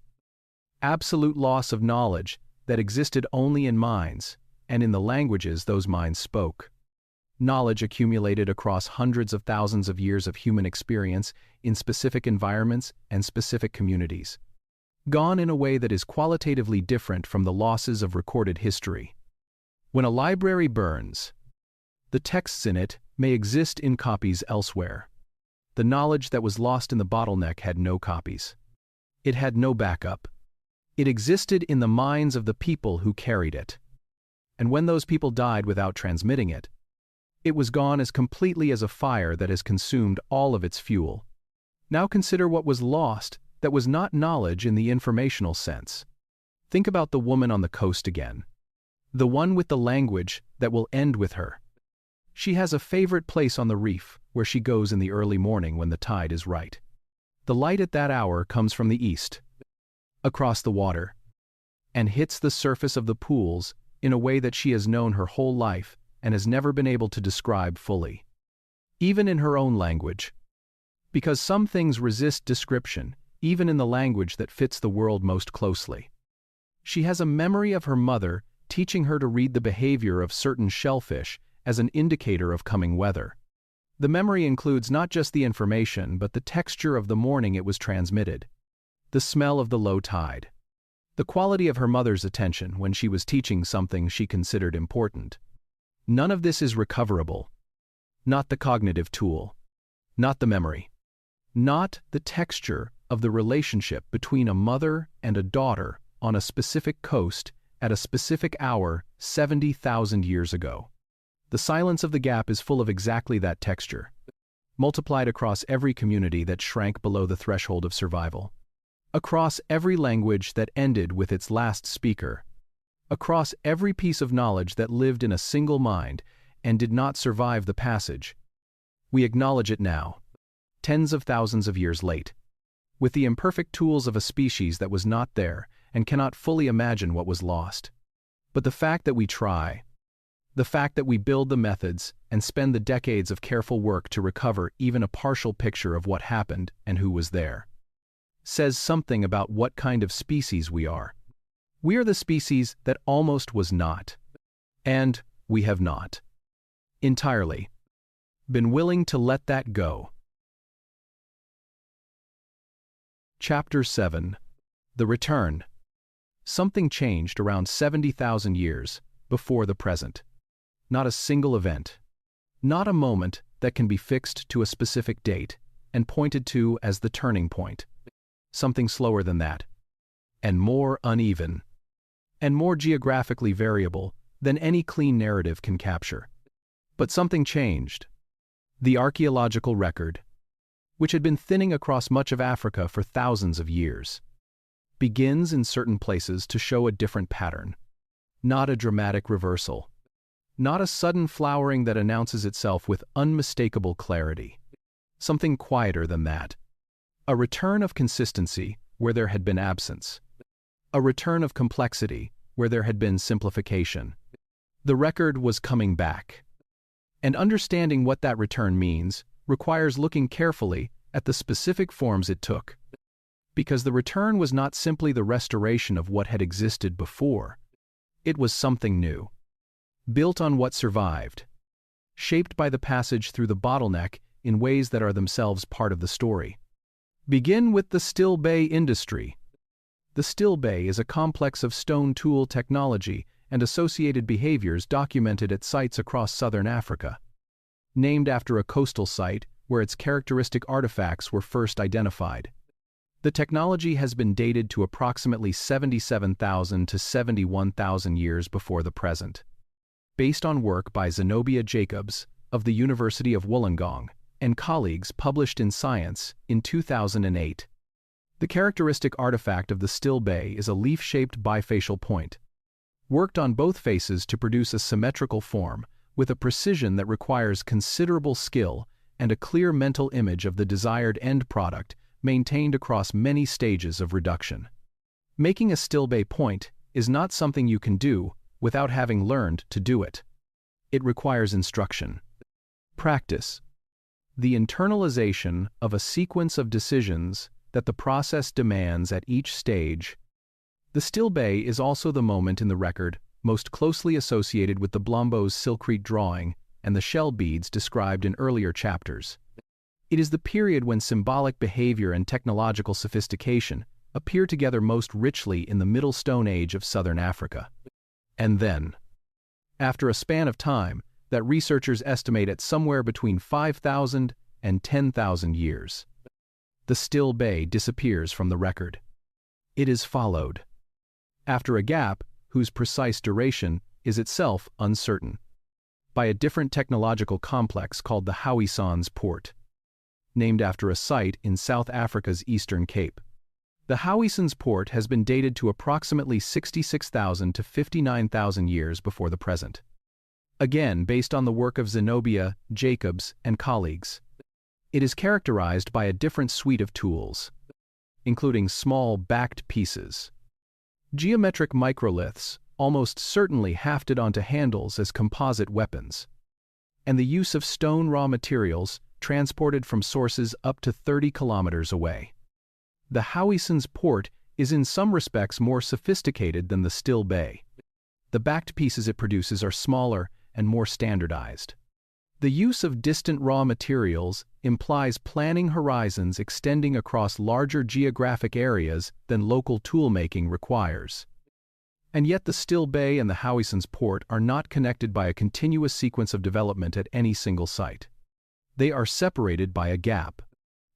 absolute loss of knowledge that existed only in minds and in the languages those minds spoke. Knowledge accumulated across hundreds of thousands of years of human experience in specific environments and specific communities. Gone in a way that is qualitatively different from the losses of recorded history. When a library burns, the texts in it may exist in copies elsewhere. The knowledge that was lost in the bottleneck had no copies. It had no backup. It existed in the minds of the people who carried it. And when those people died without transmitting it, it was gone as completely as a fire that has consumed all of its fuel. Now consider what was lost that was not knowledge in the informational sense. Think about the woman on the coast again. The one with the language that will end with her. She has a favorite place on the reef where she goes in the early morning when the tide is right. The light at that hour comes from the east, across the water, and hits the surface of the pools in a way that she has known her whole life and has never been able to describe fully, even in her own language. Because some things resist description, even in the language that fits the world most closely. She has a memory of her mother teaching her to read the behavior of certain shellfish as an indicator of coming weather. The memory includes not just the information but the texture of the morning it was transmitted, the smell of the low tide, the quality of her mother's attention when she was teaching something she considered important. None of this is recoverable. Not the cognitive tool, not the memory, not the texture of the relationship between a mother and a daughter on a specific coast at a specific hour 70,000 years ago. The silence of the gap is full of exactly that texture, multiplied across every community that shrank below the threshold of survival, across every language that ended with its last speaker, across every piece of knowledge that lived in a single mind and did not survive the passage. We acknowledge it now, tens of thousands of years late, with the imperfect tools of a species that was not there and cannot fully imagine what was lost. But the fact that we try, the fact that we build the methods and spend the decades of careful work to recover even a partial picture of what happened and who was there, says something about what kind of species we are. We are the species that almost was not, and we have not entirely been willing to let that go. Chapter 7. The Return. Something changed around 70,000 years before the present. Not a single event. Not a moment that can be fixed to a specific date and pointed to as the turning point. Something slower than that, and more uneven, and more geographically variable than any clean narrative can capture. But something changed. The archaeological record, which had been thinning across much of Africa for thousands of years, begins in certain places to show a different pattern. Not a dramatic reversal. Not a sudden flowering that announces itself with unmistakable clarity. Something quieter than that. A return of consistency where there had been absence. A return of complexity where there had been simplification. The record was coming back. And understanding what that return means requires looking carefully at the specific forms it took. Because the return was not simply the restoration of what had existed before. It was something new. Built on what survived. Shaped by the passage through the bottleneck in ways that are themselves part of the story. Begin with the still bay industry. The still bay is a complex of stone tool technology and associated behaviors documented at sites across southern Africa. Named after a coastal site where its characteristic artifacts were first identified. The technology has been dated to approximately 77,000 to 71,000 years before the present. Based on work by Zenobia Jacobs of the University of Wollongong and colleagues published in Science in 2008. The characteristic artifact of the still bay is a leaf-shaped bifacial point, worked on both faces to produce a symmetrical form with a precision that requires considerable skill and a clear mental image of the desired end product maintained across many stages of reduction. Making a still bay point is not something you can do without having learned to do it. It requires instruction. Practice. The internalization of a sequence of decisions that the process demands at each stage. The still bay is also the moment in the record most closely associated with the Blombos Silkrete drawing and the shell beads described in earlier chapters. It is the period when symbolic behavior and technological sophistication appear together most richly in the Middle Stone Age of southern Africa. And then, after a span of time that researchers estimate at somewhere between 5,000 and 10,000 years, the still bay disappears from the record. It is followed, after a gap whose precise duration is itself uncertain, by a different technological complex called the Howissans Port, named after a site in South Africa's Eastern Cape. The Howissans Port has been dated to approximately 66,000 to 59,000 years before the present. Again, based on the work of Zenobia Jacobs and colleagues, it is characterized by a different suite of tools, including small backed pieces, geometric microliths, almost certainly hafted onto handles as composite weapons, and the use of stone raw materials transported from sources up to 30 kilometers away. The Howissans Port is in some respects more sophisticated than the still bay. The backed pieces it produces are smaller and more standardized. The use of distant raw materials implies planning horizons extending across larger geographic areas than local toolmaking requires. And yet the still bay and the Howissans Port are not connected by a continuous sequence of development at any single site. They are separated by a gap.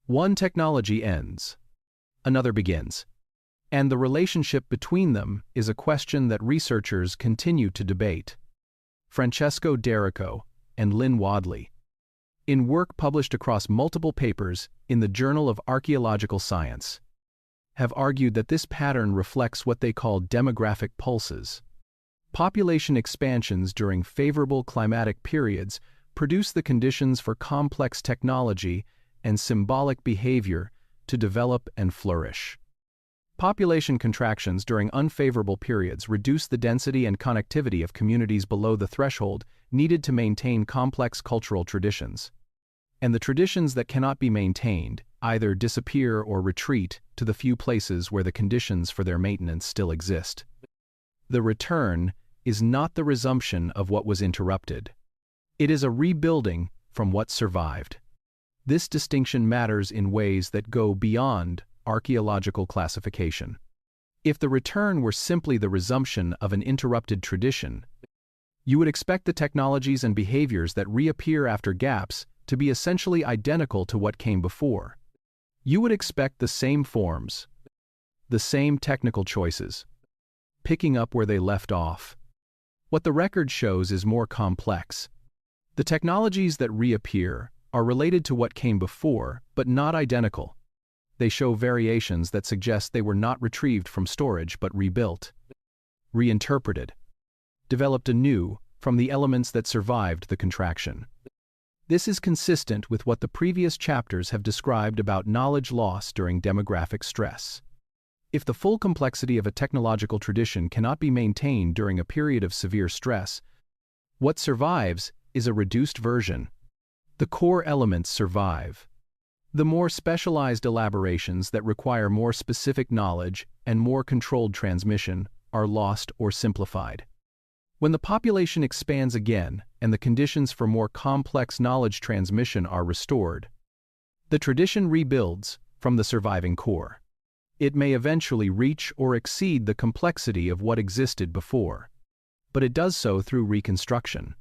One technology ends, another begins, and the relationship between them is a question that researchers continue to debate. Francesco D'Errico and Lynn Wadley, in work published across multiple papers in the Journal of Archaeological Science, have argued that this pattern reflects what they call demographic pulses, Population expansions during favorable climatic periods produce the conditions for complex technology and symbolic behavior to develop and flourish. Population contractions during unfavorable periods reduce the density and connectivity of communities below the threshold needed to maintain complex cultural traditions. And the traditions that cannot be maintained either disappear or retreat to the few places where the conditions for their maintenance still exist. The return is not the resumption of what was interrupted. It is a rebuilding from what survived. This distinction matters in ways that go beyond archaeological classification. If the return were simply the resumption of an interrupted tradition, you would expect the technologies and behaviors that reappear after gaps to be essentially identical to what came before. You would expect the same forms, the same technical choices, picking up where they left off. What the record shows is more complex. The technologies that reappear are related to what came before, but not identical. They show variations that suggest they were not retrieved from storage but rebuilt, reinterpreted, developed anew from the elements that survived the contraction. This is consistent with what the previous chapters have described about knowledge loss during demographic stress. If the full complexity of a technological tradition cannot be maintained during a period of severe stress, what survives is a reduced version. The core elements survive. The more specialized elaborations that require more specific knowledge and more controlled transmission are lost or simplified. When the population expands again and the conditions for more complex knowledge transmission are restored, the tradition rebuilds from the surviving core. It may eventually reach or exceed the complexity of what existed before, but it does so through reconstruction,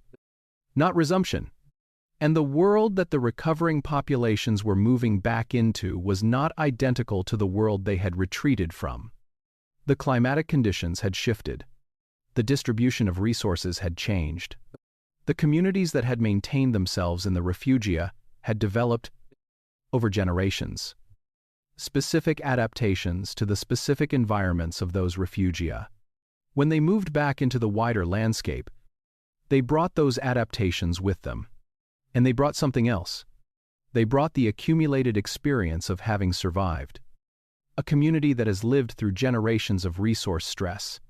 not resumption. And the world that the recovering populations were moving back into was not identical to the world they had retreated from. The climatic conditions had shifted. The distribution of resources had changed. The communities that had maintained themselves in the refugia had developed over generations specific adaptations to the specific environments of those refugia. When they moved back into the wider landscape, they brought those adaptations with them. And they brought something else. They brought the accumulated experience of having survived. A community that has lived through generations of resource stress,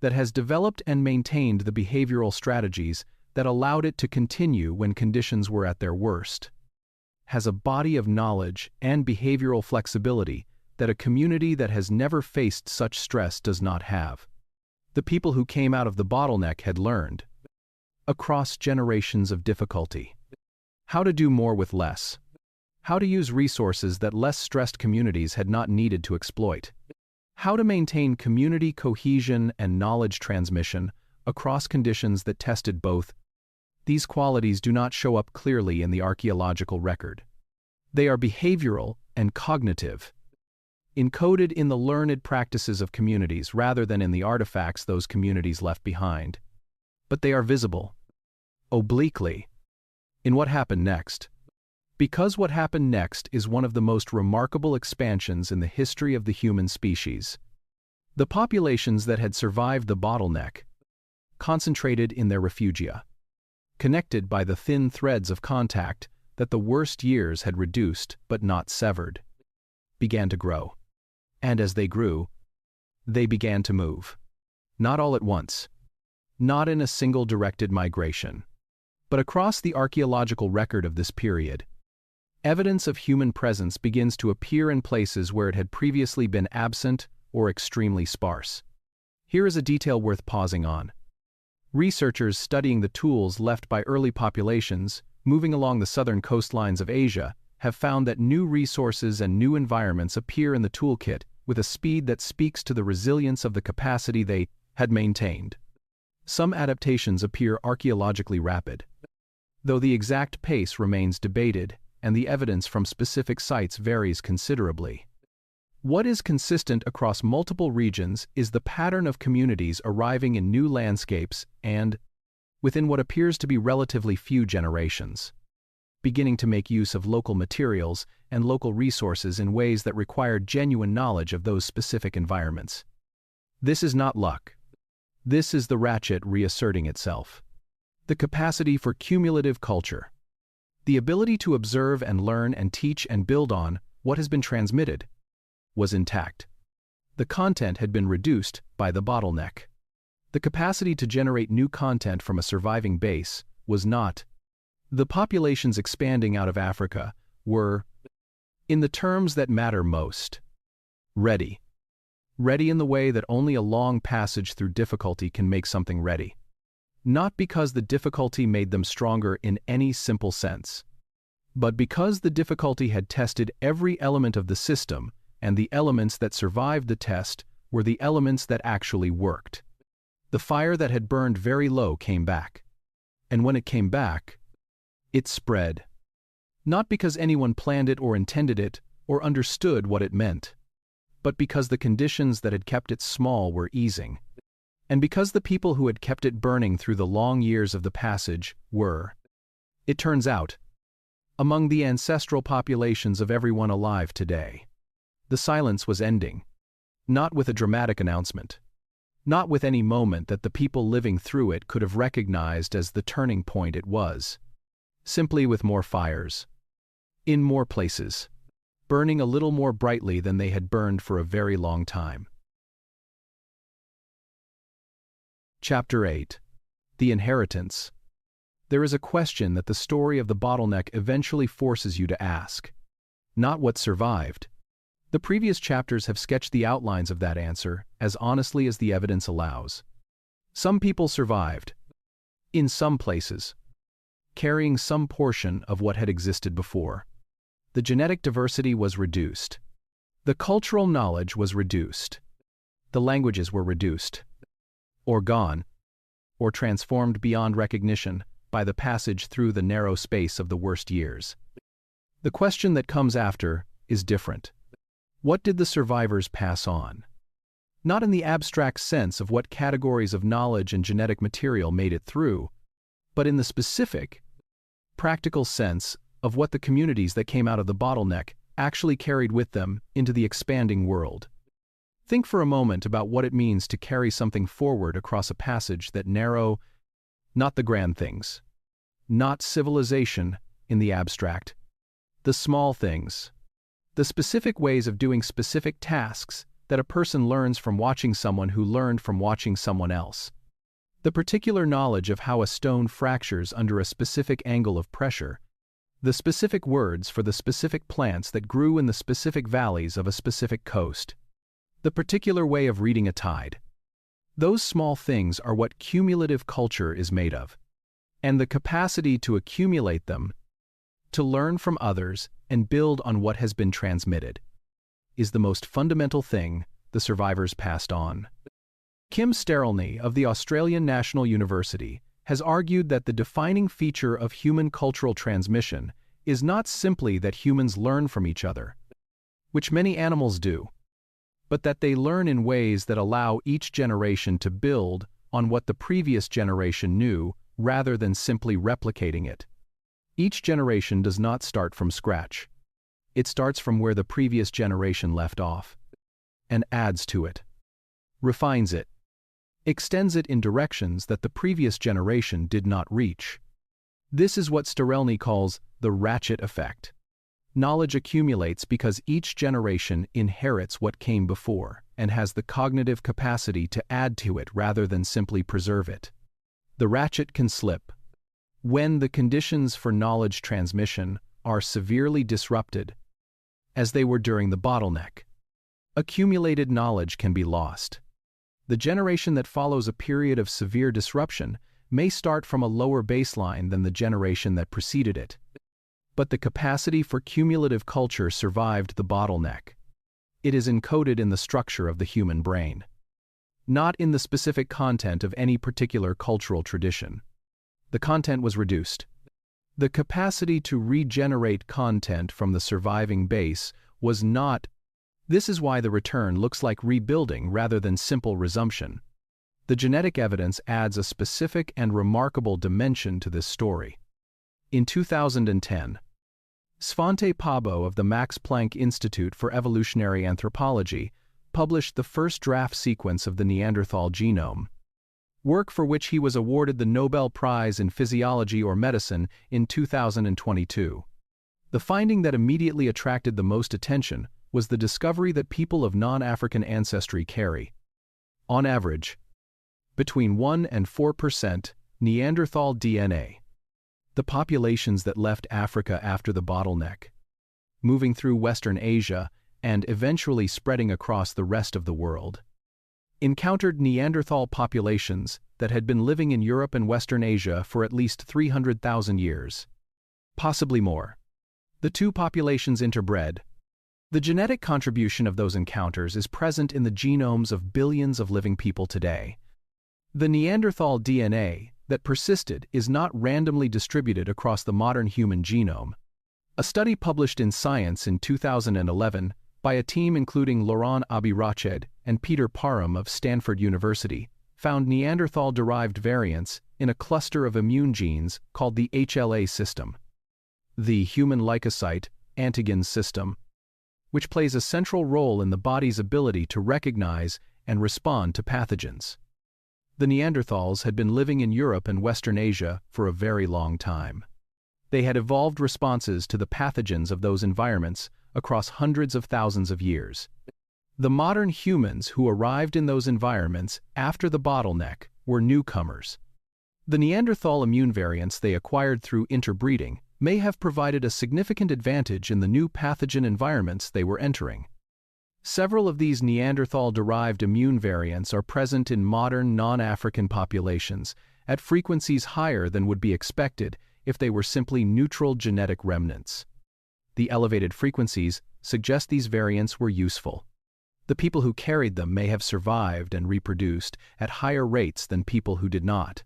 that has developed and maintained the behavioral strategies that allowed it to continue when conditions were at their worst, has a body of knowledge and behavioral flexibility that a community that has never faced such stress does not have. The people who came out of the bottleneck had learned, across generations of difficulty, how to do more with less, how to use resources that less stressed communities had not needed to exploit, how to maintain community cohesion and knowledge transmission across conditions that tested both. These qualities do not show up clearly in the archaeological record. They are behavioral and cognitive, encoded in the learned practices of communities rather than in the artifacts those communities left behind. But they are visible, obliquely, in what happened next. Because what happened next is one of the most remarkable expansions in the history of the human species. The populations that had survived the bottleneck, concentrated in their refugia, connected by the thin threads of contact that the worst years had reduced but not severed, began to grow. And as they grew, they began to move. Not all at once, not in a single directed migration, but across the archaeological record of this period. Evidence of human presence begins to appear in places where it had previously been absent or extremely sparse. Here is a detail worth pausing on. Researchers studying the tools left by early populations moving along the southern coastlines of Asia have found that new resources and new environments appear in the toolkit with a speed that speaks to the resilience of the capacity they had maintained. Some adaptations appear archaeologically rapid, though the exact pace remains debated and the evidence from specific sites varies considerably. What is consistent across multiple regions is the pattern of communities arriving in new landscapes and, within what appears to be relatively few generations, beginning to make use of local materials and local resources in ways that required genuine knowledge of those specific environments. This is not luck. This is the ratchet reasserting itself. The capacity for cumulative culture. The ability to observe and learn and teach and build on what has been transmitted was intact. The content had been reduced by the bottleneck. The capacity to generate new content from a surviving base was not. The populations expanding out of Africa were, in the terms that matter most, ready. Ready in the way that only a long passage through difficulty can make something ready. Not because the difficulty made them stronger in any simple sense, but because the difficulty had tested every element of the system, and the elements that survived the test were the elements that actually worked. The fire that had burned very low came back. And when it came back, it spread. Not because anyone planned it or intended it or understood what it meant, but because the conditions that had kept it small were easing. And because the people who had kept it burning through the long years of the passage were, it turns out, among the ancestral populations of everyone alive today. The silence was ending. Not with a dramatic announcement. Not with any moment that the people living through it could have recognized as the turning point it was. Simply with more fires. In more places. Burning a little more brightly than they had burned for a very long time. Chapter 8. The Inheritance. There is a question that the story of the bottleneck eventually forces you to ask. Not what survived. The previous chapters have sketched the outlines of that answer as honestly as the evidence allows. Some people survived. In some places. Carrying some portion of what had existed before. The genetic diversity was reduced. The cultural knowledge was reduced. The languages were reduced. Or gone. Or transformed beyond recognition by the passage through the narrow space of the worst years. The question that comes after is different. What did the survivors pass on? Not in the abstract sense of what categories of knowledge and genetic material made it through, but in the specific, practical sense of what the communities that came out of the bottleneck actually carried with them into the expanding world. Think for a moment about what it means to carry something forward across a passage that narrow, not the grand things, not civilization in the abstract, the small things, the specific ways of doing specific tasks that a person learns from watching someone who learned from watching someone else. The particular knowledge of how a stone fractures under a specific angle of pressure, the specific words for the specific plants that grew in the specific valleys of a specific coast, the particular way of reading a tide. Those small things are what cumulative culture is made of, and the capacity to accumulate them, to learn from others and build on what has been transmitted, is the most fundamental thing the survivors passed on. Kim Sterelny of the Australian National University has argued that the defining feature of human cultural transmission is not simply that humans learn from each other, which many animals do, but that they learn in ways that allow each generation to build on what the previous generation knew rather than simply replicating it. Each generation does not start from scratch. It starts from where the previous generation left off, and adds to it, refines it, extends it in directions that the previous generation did not reach. This is what Sterelny calls the ratchet effect. Knowledge accumulates because each generation inherits what came before and has the cognitive capacity to add to it rather than simply preserve it. The ratchet can slip when the conditions for knowledge transmission are severely disrupted, as they were during the bottleneck. Accumulated knowledge can be lost. The generation that follows a period of severe disruption may start from a lower baseline than the generation that preceded it. But the capacity for cumulative culture survived the bottleneck. It is encoded in the structure of the human brain, not in the specific content of any particular cultural tradition. The content was reduced. The capacity to regenerate content from the surviving base was not. This is why the return looks like rebuilding rather than simple resumption. The genetic evidence adds a specific and remarkable dimension to this story. In 2010, Svante Pääbo of the Max Planck Institute for Evolutionary Anthropology published the first draft sequence of the Neanderthal genome. work for which he was awarded the Nobel Prize in Physiology or Medicine in 2022. The finding that immediately attracted the most attention was the discovery that people of non-African ancestry carry, on average, between 1 and 4% Neanderthal DNA. The populations that left Africa after the bottleneck, moving through Western Asia and eventually spreading across the rest of the world, encountered Neanderthal populations that had been living in Europe and Western Asia for at least 300,000 years, possibly more. The two populations interbred. The genetic contribution of those encounters is present in the genomes of billions of living people today. The Neanderthal DNA that persisted is not randomly distributed across the modern human genome. A study published in Science in 2011 by a team including Laurent Abi-Rached and Peter Parham of Stanford University found Neanderthal-derived variants in a cluster of immune genes called the HLA system, the human leukocyte antigen system, which plays a central role in the body's ability to recognize and respond to pathogens. The Neanderthals had been living in Europe and Western Asia for a very long time. They had evolved responses to the pathogens of those environments across hundreds of thousands of years. The modern humans who arrived in those environments after the bottleneck were newcomers. The Neanderthal immune variants they acquired through interbreeding may have provided a significant advantage in the new pathogen environments they were entering. Several of these Neanderthal-derived immune variants are present in modern non-African populations at frequencies higher than would be expected if they were simply neutral genetic remnants. The elevated frequencies suggest these variants were useful. The people who carried them may have survived and reproduced at higher rates than people who did not.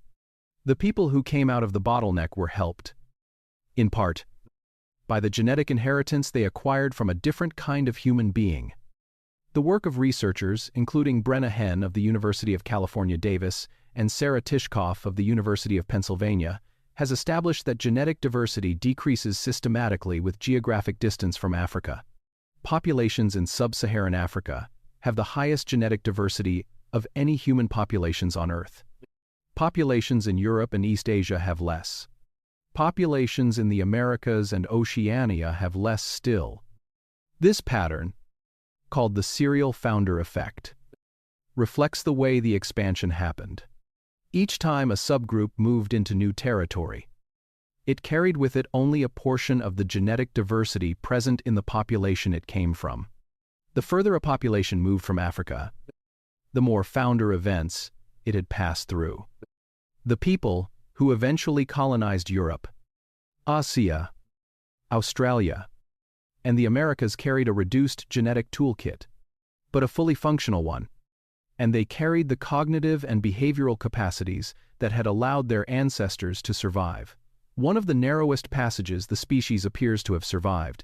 The people who came out of the bottleneck were helped, in part, by the genetic inheritance they acquired from a different kind of human being. The work of researchers, including Brenna Henn of the University of California, Davis, and Sarah Tishkoff of the University of Pennsylvania, has established that genetic diversity decreases systematically with geographic distance from Africa. Populations in sub-Saharan Africa have the highest genetic diversity of any human populations on Earth. Populations in Europe and East Asia have less. Populations in the Americas and Oceania have less still. This pattern, called the serial founder effect, reflects the way the expansion happened. Each time a subgroup moved into new territory, it carried with it only a portion of the genetic diversity present in the population it came from. The further a population moved from Africa, the more founder events it had passed through. The people who eventually colonized Europe, Asia, Australia, and the Americas carried a reduced genetic toolkit, but a fully functional one, and they carried the cognitive and behavioral capacities that had allowed their ancestors to survive, one of the narrowest passages the species appears to have survived.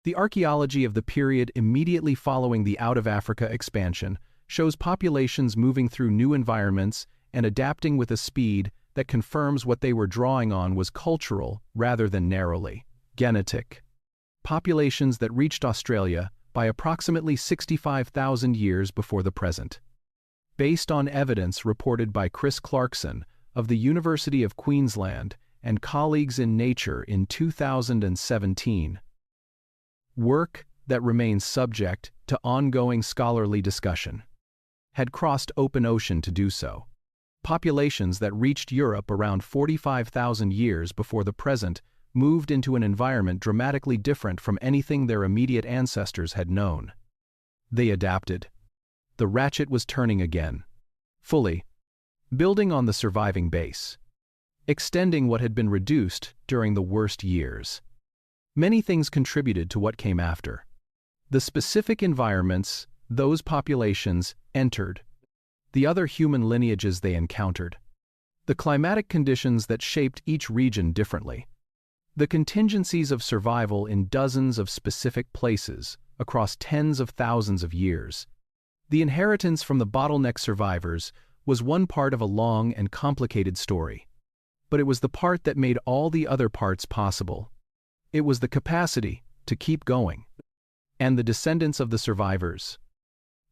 The archaeology of the period immediately following the out-of-Africa expansion shows populations moving through new environments and adapting with a speed that confirms what they were drawing on was cultural rather than narrowly genetic. Populations that reached Australia by approximately 65,000 years before the present. Based on evidence reported by Chris Clarkson of the University of Queensland and colleagues in Nature in 2017. Work that remains subject to ongoing scholarly discussion had crossed open ocean to do so. Populations that reached Europe around 45,000 years before the present moved into an environment dramatically different from anything their immediate ancestors had known. They adapted. The ratchet was turning again, fully, building on the surviving base, extending what had been reduced during the worst years. Many things contributed to what came after. The specific environments those populations entered, the other human lineages they encountered, the climatic conditions that shaped each region differently, the contingencies of survival in dozens of specific places across tens of thousands of years. The inheritance from the bottleneck survivors was one part of a long and complicated story, but it was the part that made all the other parts possible. It was the capacity to keep going. And the descendants of the survivors,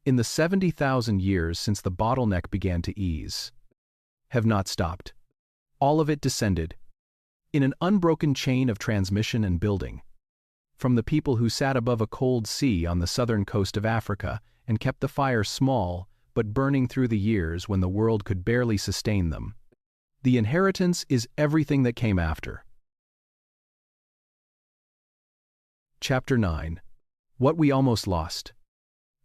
in the 70,000 years since the bottleneck began to ease, have not stopped. All of it descended, in an unbroken chain of transmission and building. From the people who sat above a cold sea on the southern coast of Africa and kept the fire small but burning through the years when the world could barely sustain them. The inheritance is everything that came after. Chapter 9. What we almost lost.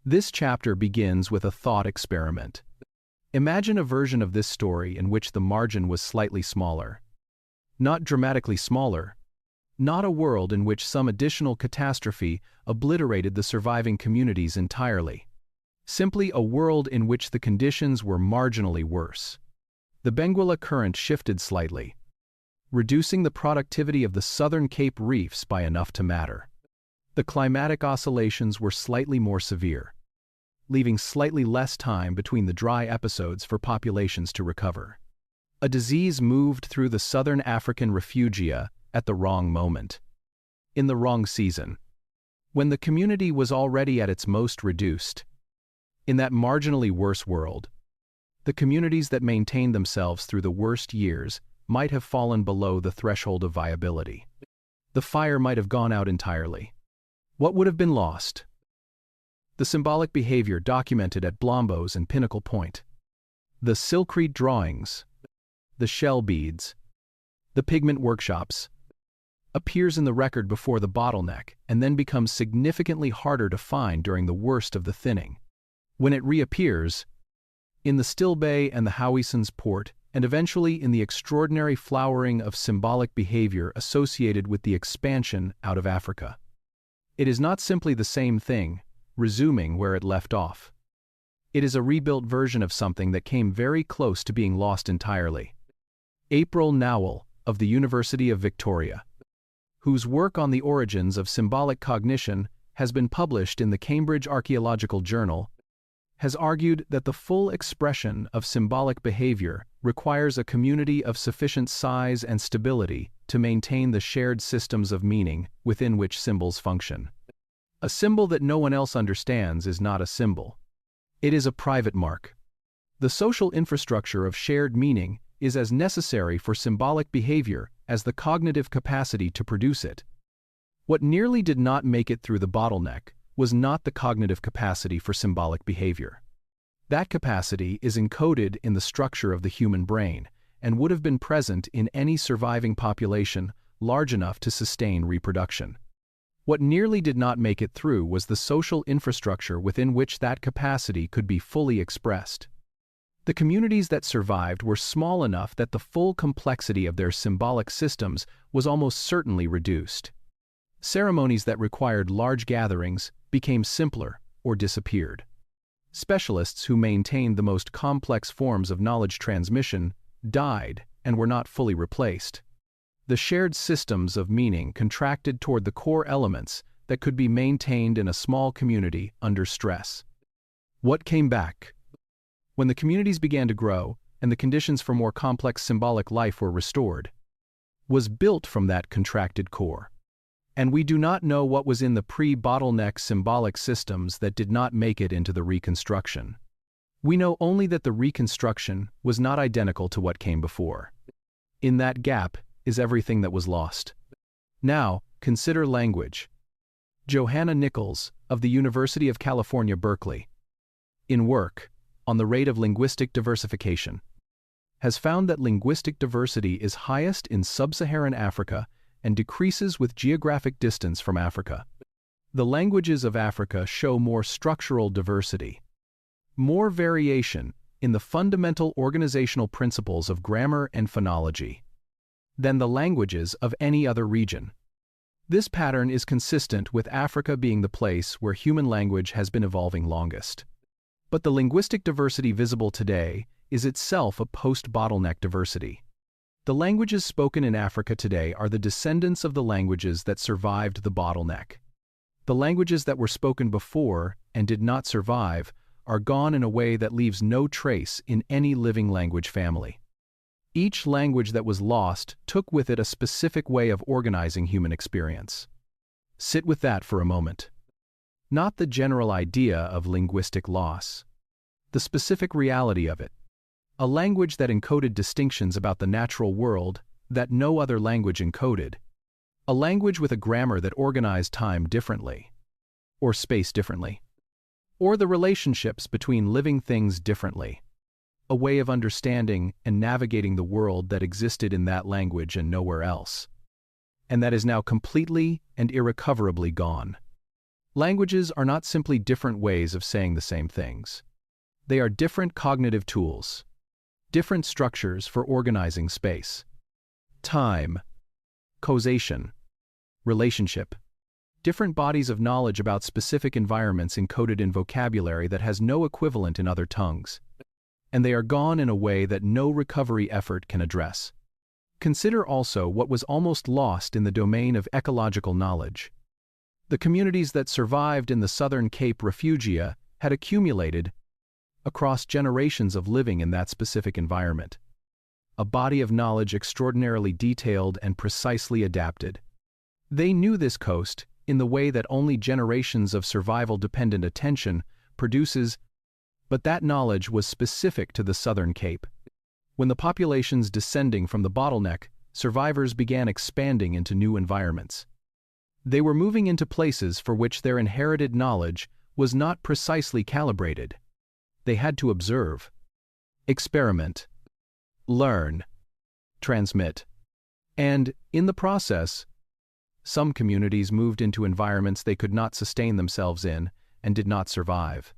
This chapter begins with a thought experiment. Imagine a version of this story in which the margin was slightly smaller. Not dramatically smaller. Not a world in which some additional catastrophe obliterated the surviving communities entirely. Simply a world in which the conditions were marginally worse. The Benguela current shifted slightly, reducing the productivity of the southern Cape reefs by enough to matter. The climatic oscillations were slightly more severe, leaving slightly less time between the dry episodes for populations to recover. A disease moved through the southern African refugia at the wrong moment, in the wrong season, when the community was already at its most reduced. In that marginally worse world, the communities that maintained themselves through the worst years might have fallen below the threshold of viability. The fire might have gone out entirely. What would have been lost? The symbolic behavior documented at Blombos and Pinnacle Point. The silkrete drawings, the shell beads, the pigment workshops, appears in the record before the bottleneck and then becomes significantly harder to find during the worst of the thinning. When it reappears, in the Still Bay and the Howisson's port, and eventually in the extraordinary flowering of symbolic behavior associated with the expansion out of Africa. It is not simply the same thing, resuming where it left off. It is a rebuilt version of something that came very close to being lost entirely. April Nowell, of the University of Victoria, whose work on the origins of symbolic cognition has been published in the Cambridge Archaeological Journal, has argued that the full expression of symbolic behavior requires a community of sufficient size and stability to maintain the shared systems of meaning within which symbols function. A symbol that no one else understands is not a symbol. It is a private mark. The social infrastructure of shared meaning is as necessary for symbolic behavior as the cognitive capacity to produce it. What nearly did not make it through the bottleneck was not the cognitive capacity for symbolic behavior. That capacity is encoded in the structure of the human brain and would have been present in any surviving population large enough to sustain reproduction. What nearly did not make it through was the social infrastructure within which that capacity could be fully expressed. The communities that survived were small enough that the full complexity of their symbolic systems was almost certainly reduced. Ceremonies that required large gatherings became simpler or disappeared. Specialists who maintained the most complex forms of knowledge transmission died and were not fully replaced. The shared systems of meaning contracted toward the core elements that could be maintained in a small community under stress. What came back? When the communities began to grow and the conditions for more complex symbolic life were restored, was built from that contracted core. And we do not know what was in the pre-bottleneck symbolic systems that did not make it into the reconstruction. We know only that the reconstruction was not identical to what came before. In that gap is everything that was lost. Now, consider language. Johanna Nichols, of the University of California, Berkeley, in work on the rate of linguistic diversification, has found that linguistic diversity is highest in sub-Saharan Africa and decreases with geographic distance from Africa. The languages of Africa show more structural diversity, more variation in the fundamental organizational principles of grammar and phonology, than the languages of any other region. This pattern is consistent with Africa being the place where human language has been evolving longest. But the linguistic diversity visible today is itself a post-bottleneck diversity. The languages spoken in Africa today are the descendants of the languages that survived the bottleneck. The languages that were spoken before and did not survive are gone in a way that leaves no trace in any living language family. Each language that was lost took with it a specific way of organizing human experience. Sit with that for a moment. Not the general idea of linguistic loss, the specific reality of it. A language that encoded distinctions about the natural world that no other language encoded. A language with a grammar that organized time differently, or space differently, or the relationships between living things differently. A way of understanding and navigating the world that existed in that language and nowhere else, and that is now completely and irrecoverably gone. Languages are not simply different ways of saying the same things. They are different cognitive tools, different structures for organizing space, time, causation, relationship, different bodies of knowledge about specific environments encoded in vocabulary that has no equivalent in other tongues. And they are gone in a way that no recovery effort can address. Consider also what was almost lost in the domain of ecological knowledge. The communities that survived in the southern Cape refugia had accumulated, across generations of living in that specific environment, a body of knowledge extraordinarily detailed and precisely adapted. They knew this coast in the way that only generations of survival-dependent attention produces, but that knowledge was specific to the Southern Cape. When the populations descending from the Bottleneck, survivors began expanding into new environments. They were moving into places for which their inherited knowledge was not precisely calibrated. They had to observe, experiment, learn, transmit, and, in the process, some communities moved into environments they could not sustain themselves in and did not survive.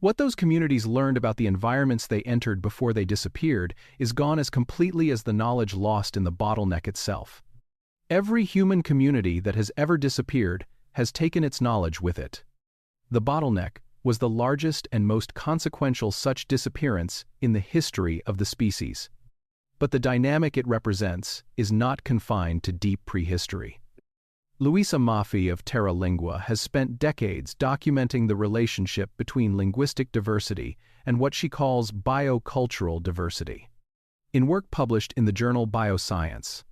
What those communities learned about the environments they entered before they disappeared is gone as completely as the knowledge lost in the bottleneck itself. Every human community that has ever disappeared has taken its knowledge with it. The bottleneck was the largest and most consequential such disappearance in the history of the species. But the dynamic it represents is not confined to deep prehistory. Louisa Maffei of Terra Lingua has spent decades documenting the relationship between linguistic diversity and what she calls biocultural diversity. In work published in the journal Bioscience,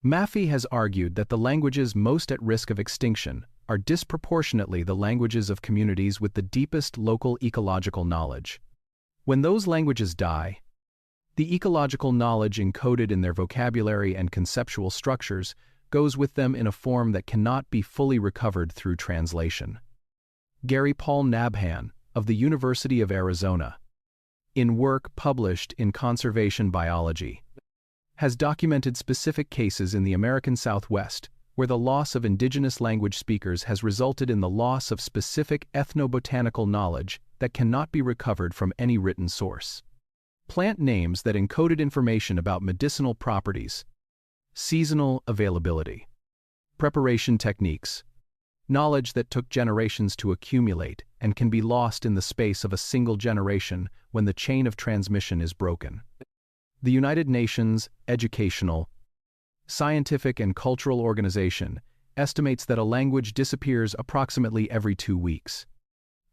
Maffei has argued that the languages most at risk of extinction are disproportionately the languages of communities with the deepest local ecological knowledge. When those languages die, the ecological knowledge encoded in their vocabulary and conceptual structures goes with them in a form that cannot be fully recovered through translation. Gary Paul Nabhan, of the University of Arizona, in work published in Conservation Biology, has documented specific cases in the American Southwest where the loss of indigenous language speakers has resulted in the loss of specific ethnobotanical knowledge that cannot be recovered from any written source. Plant names that encoded information about medicinal properties, seasonal availability, preparation techniques, knowledge that took generations to accumulate and can be lost in the space of a single generation when the chain of transmission is broken. The United Nations Educational, Scientific and Cultural Organization estimates that a language disappears approximately every 2 weeks.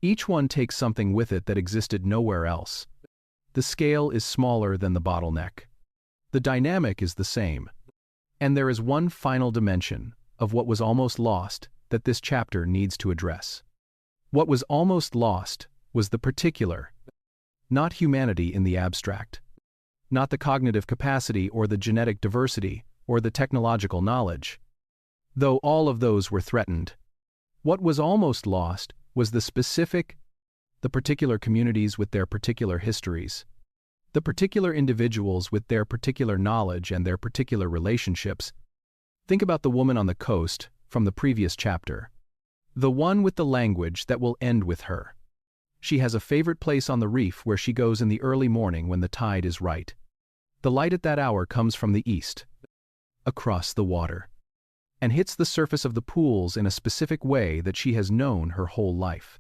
Each one takes something with it that existed nowhere else. The scale is smaller than the bottleneck. The dynamic is the same. And there is one final dimension of what was almost lost that this chapter needs to address. What was almost lost was the particular, not humanity in the abstract, not the cognitive capacity or the genetic diversity or the technological knowledge. Though all of those were threatened, what was almost lost was the specific, the particular communities with their particular histories, the particular individuals with their particular knowledge and their particular relationships. Think about the woman on the coast from the previous chapter, the one with the language that will end with her. She has a favorite place on the reef where she goes in the early morning when the tide is right. The light at that hour comes from the east, across the water, and hits the surface of the pools in a specific way that she has known her whole life.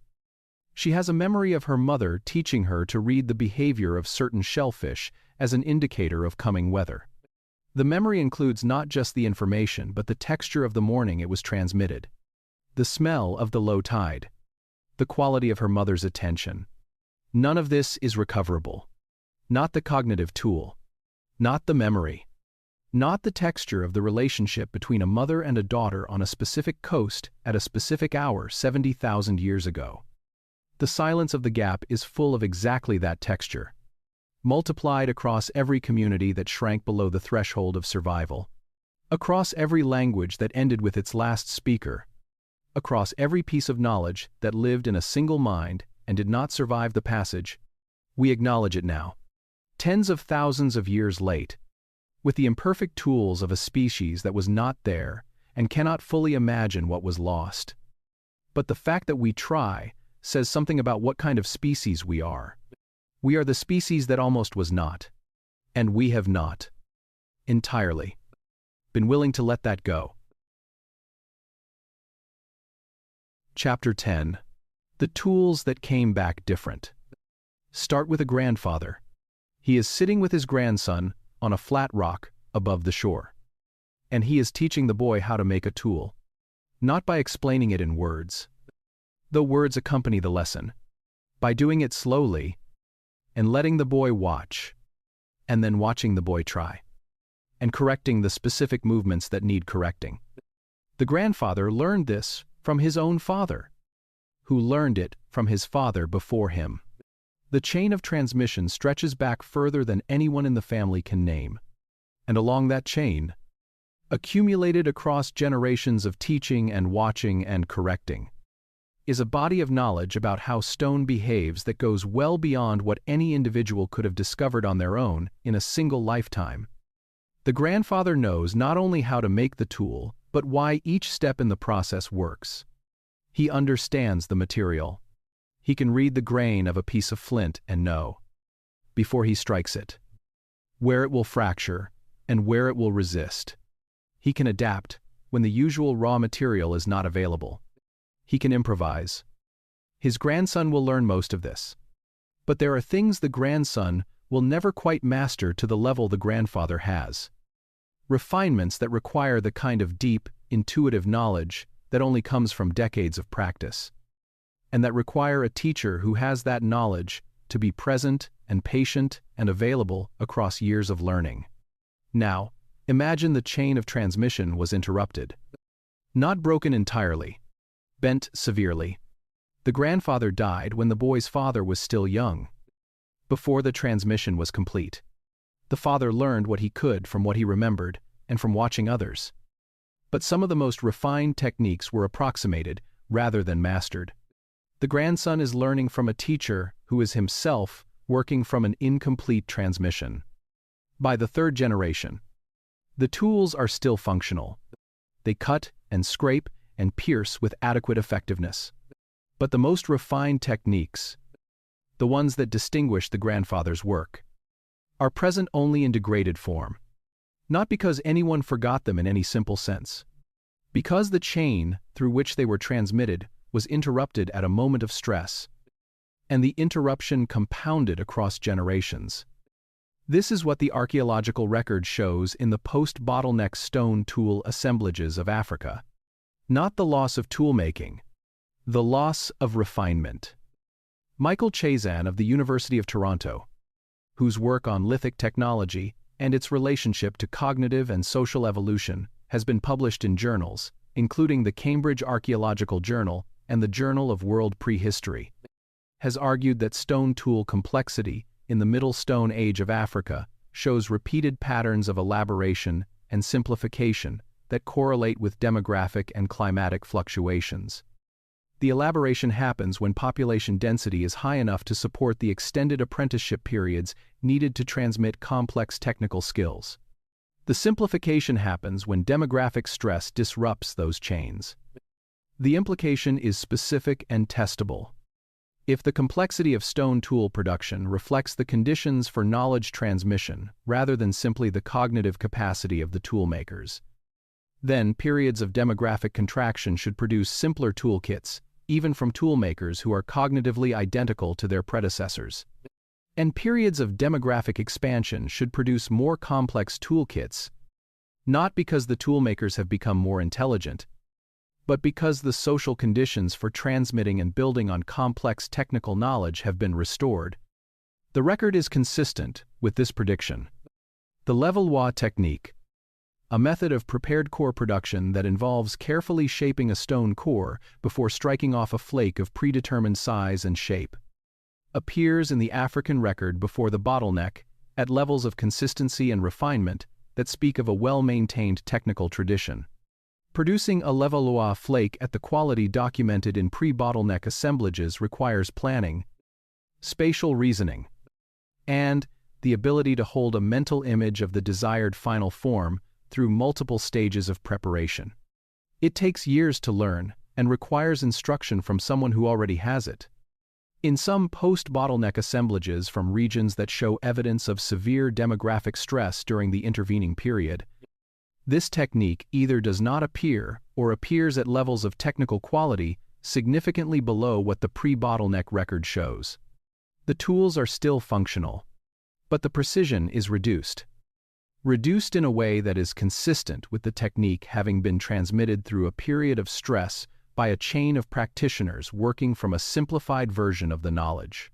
She has a memory of her mother teaching her to read the behavior of certain shellfish as an indicator of coming weather. The memory includes not just the information but the texture of the morning it was transmitted, the smell of the low tide, the quality of her mother's attention. None of this is recoverable. Not the cognitive tool, not the memory, not the texture of the relationship between a mother and a daughter on a specific coast at a specific hour 70,000 years ago. The silence of the gap is full of exactly that texture. multiplied across every community that shrank below the threshold of survival, across every language that ended with its last speaker, across every piece of knowledge that lived in a single mind and did not survive the passage. We acknowledge it now, tens of thousands of years late, with the imperfect tools of a species that was not there and cannot fully imagine what was lost. But the fact that we try says something about what kind of species we are. We are the species that almost was not, and we have not entirely been willing to let that go. Chapter 10. The tools that came back different. Start with a grandfather. He is sitting with his grandson on a flat rock above the shore. And he is teaching the boy how to make a tool, not by explaining it in words, though words accompany the lesson, by doing it slowly and letting the boy watch, and then watching the boy try, and correcting the specific movements that need correcting. The grandfather learned this from his own father, who learned it from his father before him. The chain of transmission stretches back further than anyone in the family can name, and along that chain, accumulated across generations of teaching and watching and correcting, is a body of knowledge about how stone behaves that goes well beyond what any individual could have discovered on their own in a single lifetime. The grandfather knows not only how to make the tool, but why each step in the process works. He understands the material. He can read the grain of a piece of flint and know, before he strikes it, where it will fracture and where it will resist. He can adapt when the usual raw material is not available. He can improvise. His grandson will learn most of this. But there are things the grandson will never quite master to the level the grandfather has. Refinements that require the kind of deep, intuitive knowledge that only comes from decades of practice, and that require a teacher who has that knowledge to be present and patient and available across years of learning. Now, imagine the chain of transmission was interrupted. Not broken entirely, bent severely. The grandfather died when the boy's father was still young, before the transmission was complete. The father learned what he could from what he remembered and from watching others. But some of the most refined techniques were approximated rather than mastered. The grandson is learning from a teacher who is himself working from an incomplete transmission. By the third generation, the tools are still functional. They cut and scrape and pierce with adequate effectiveness. But the most refined techniques, the ones that distinguish the grandfather's work, are present only in degraded form. Not because anyone forgot them in any simple sense. Because the chain through which they were transmitted was interrupted at a moment of stress, and the interruption compounded across generations. This is what the archaeological record shows in the post-bottleneck stone tool assemblages of Africa. Not the loss of tool-making, the loss of refinement. Michael Chazan of the University of Toronto, whose work on lithic technology and its relationship to cognitive and social evolution has been published in journals, including the Cambridge Archaeological Journal and the Journal of World Prehistory, has argued that stone tool complexity in the Middle Stone Age of Africa shows repeated patterns of elaboration and simplification that correlate with demographic and climatic fluctuations. The elaboration happens when population density is high enough to support the extended apprenticeship periods needed to transmit complex technical skills. The simplification happens when demographic stress disrupts those chains. The implication is specific and testable. If the complexity of stone tool production reflects the conditions for knowledge transmission rather than simply the cognitive capacity of the toolmakers, then periods of demographic contraction should produce simpler toolkits, even from toolmakers who are cognitively identical to their predecessors. And periods of demographic expansion should produce more complex toolkits, not because the toolmakers have become more intelligent, but because the social conditions for transmitting and building on complex technical knowledge have been restored. The record is consistent with this prediction. The Levallois technique, a method of prepared core production that involves carefully shaping a stone core before striking off a flake of predetermined size and shape, appears in the African record before the bottleneck at levels of consistency and refinement that speak of a well-maintained technical tradition. Producing a Levallois flake at the quality documented in pre-bottleneck assemblages requires planning, spatial reasoning, and the ability to hold a mental image of the desired final form through multiple stages of preparation. It takes years to learn and requires instruction from someone who already has it. In some post-bottleneck assemblages from regions that show evidence of severe demographic stress during the intervening period, this technique either does not appear or appears at levels of technical quality significantly below what the pre-bottleneck record shows. The tools are still functional, but the precision is reduced. Reduced in a way that is consistent with the technique having been transmitted through a period of stress by a chain of practitioners working from a simplified version of the knowledge.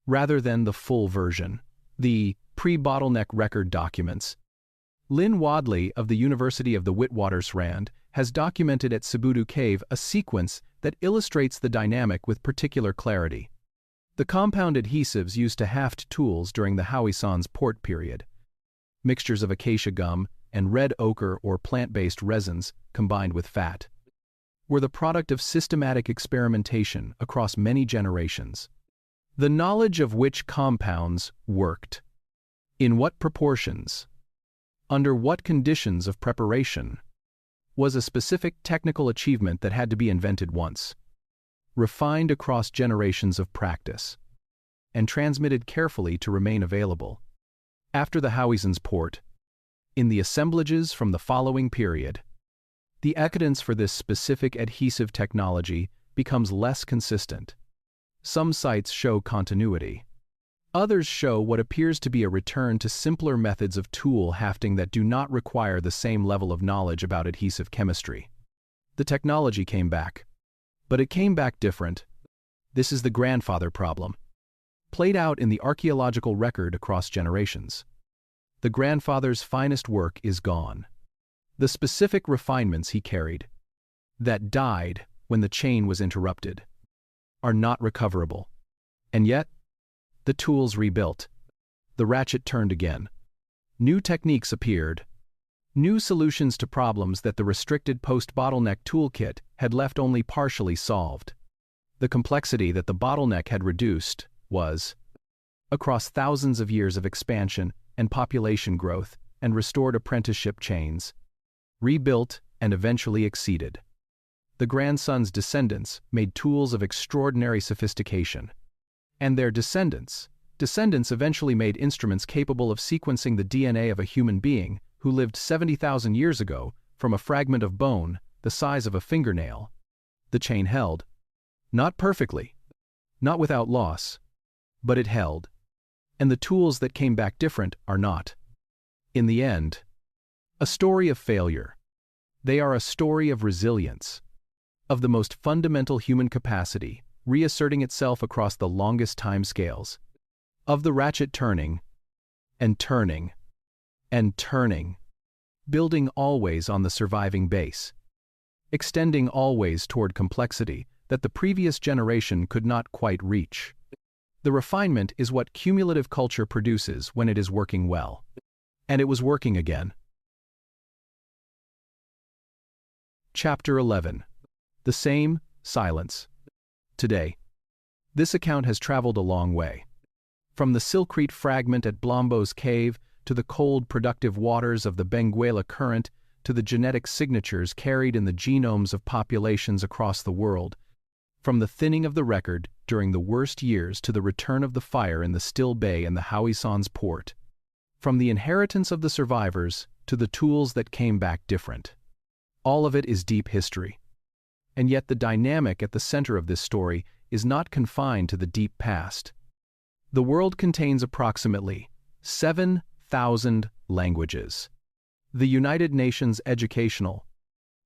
Rather than the full version, the pre-bottleneck record documents, Lynn Wadley of the University of the Witwatersrand has documented at Sibudu Cave a sequence that illustrates the dynamic with particular clarity. The compound adhesives used to haft tools during the Howisson's port period, mixtures of acacia gum and red ochre or plant-based resins combined with fat, were the product of systematic experimentation across many generations. The knowledge of which compounds worked, in what proportions, under what conditions of preparation, was a specific technical achievement that had to be invented once, refined across generations of practice, and transmitted carefully to remain available. After the Howisson's port, in the assemblages from the following period, the evidence for this specific adhesive technology becomes less consistent. Some sites show continuity. Others show what appears to be a return to simpler methods of tool hafting that do not require the same level of knowledge about adhesive chemistry. The technology came back, but it came back different. This is the grandfather problem, played out in the archaeological record across generations. The grandfather's finest work is gone. The specific refinements he carried, that died when the chain was interrupted, are not recoverable. And yet, the tools rebuilt. The ratchet turned again. New techniques appeared. New solutions to problems that the restricted post-bottleneck toolkit had left only partially solved. The complexity that the bottleneck had reduced was, across thousands of years of expansion and population growth and restored apprenticeship chains, rebuilt and eventually exceeded. The grandson's descendants made tools of extraordinary sophistication. And their descendants eventually made instruments capable of sequencing the DNA of a human being who lived 70,000 years ago from a fragment of bone the size of a fingernail. The chain held. Not perfectly, not without loss, but it held. And the tools that came back different are not, in the end, a story of failure. They are a story of resilience, of the most fundamental human capacity reasserting itself across the longest time scales, of the ratchet turning, and turning, and turning, building always on the surviving base, extending always toward complexity that the previous generation could not quite reach. The refinement is what cumulative culture produces when it is working well. And it was working again. Chapter 11. The same, silence. Today, this account has traveled a long way. From the Silcrete fragment at Blombo's cave to the cold, productive waters of the Benguela current to the genetic signatures carried in the genomes of populations across the world, from the thinning of the record during the worst years to the return of the fire in the Still Bay and the Howisson's port, from the inheritance of the survivors to the tools that came back different. All of it is deep history. And yet the dynamic at the center of this story is not confined to the deep past. The world contains approximately 7,000 languages. The United Nations Educational,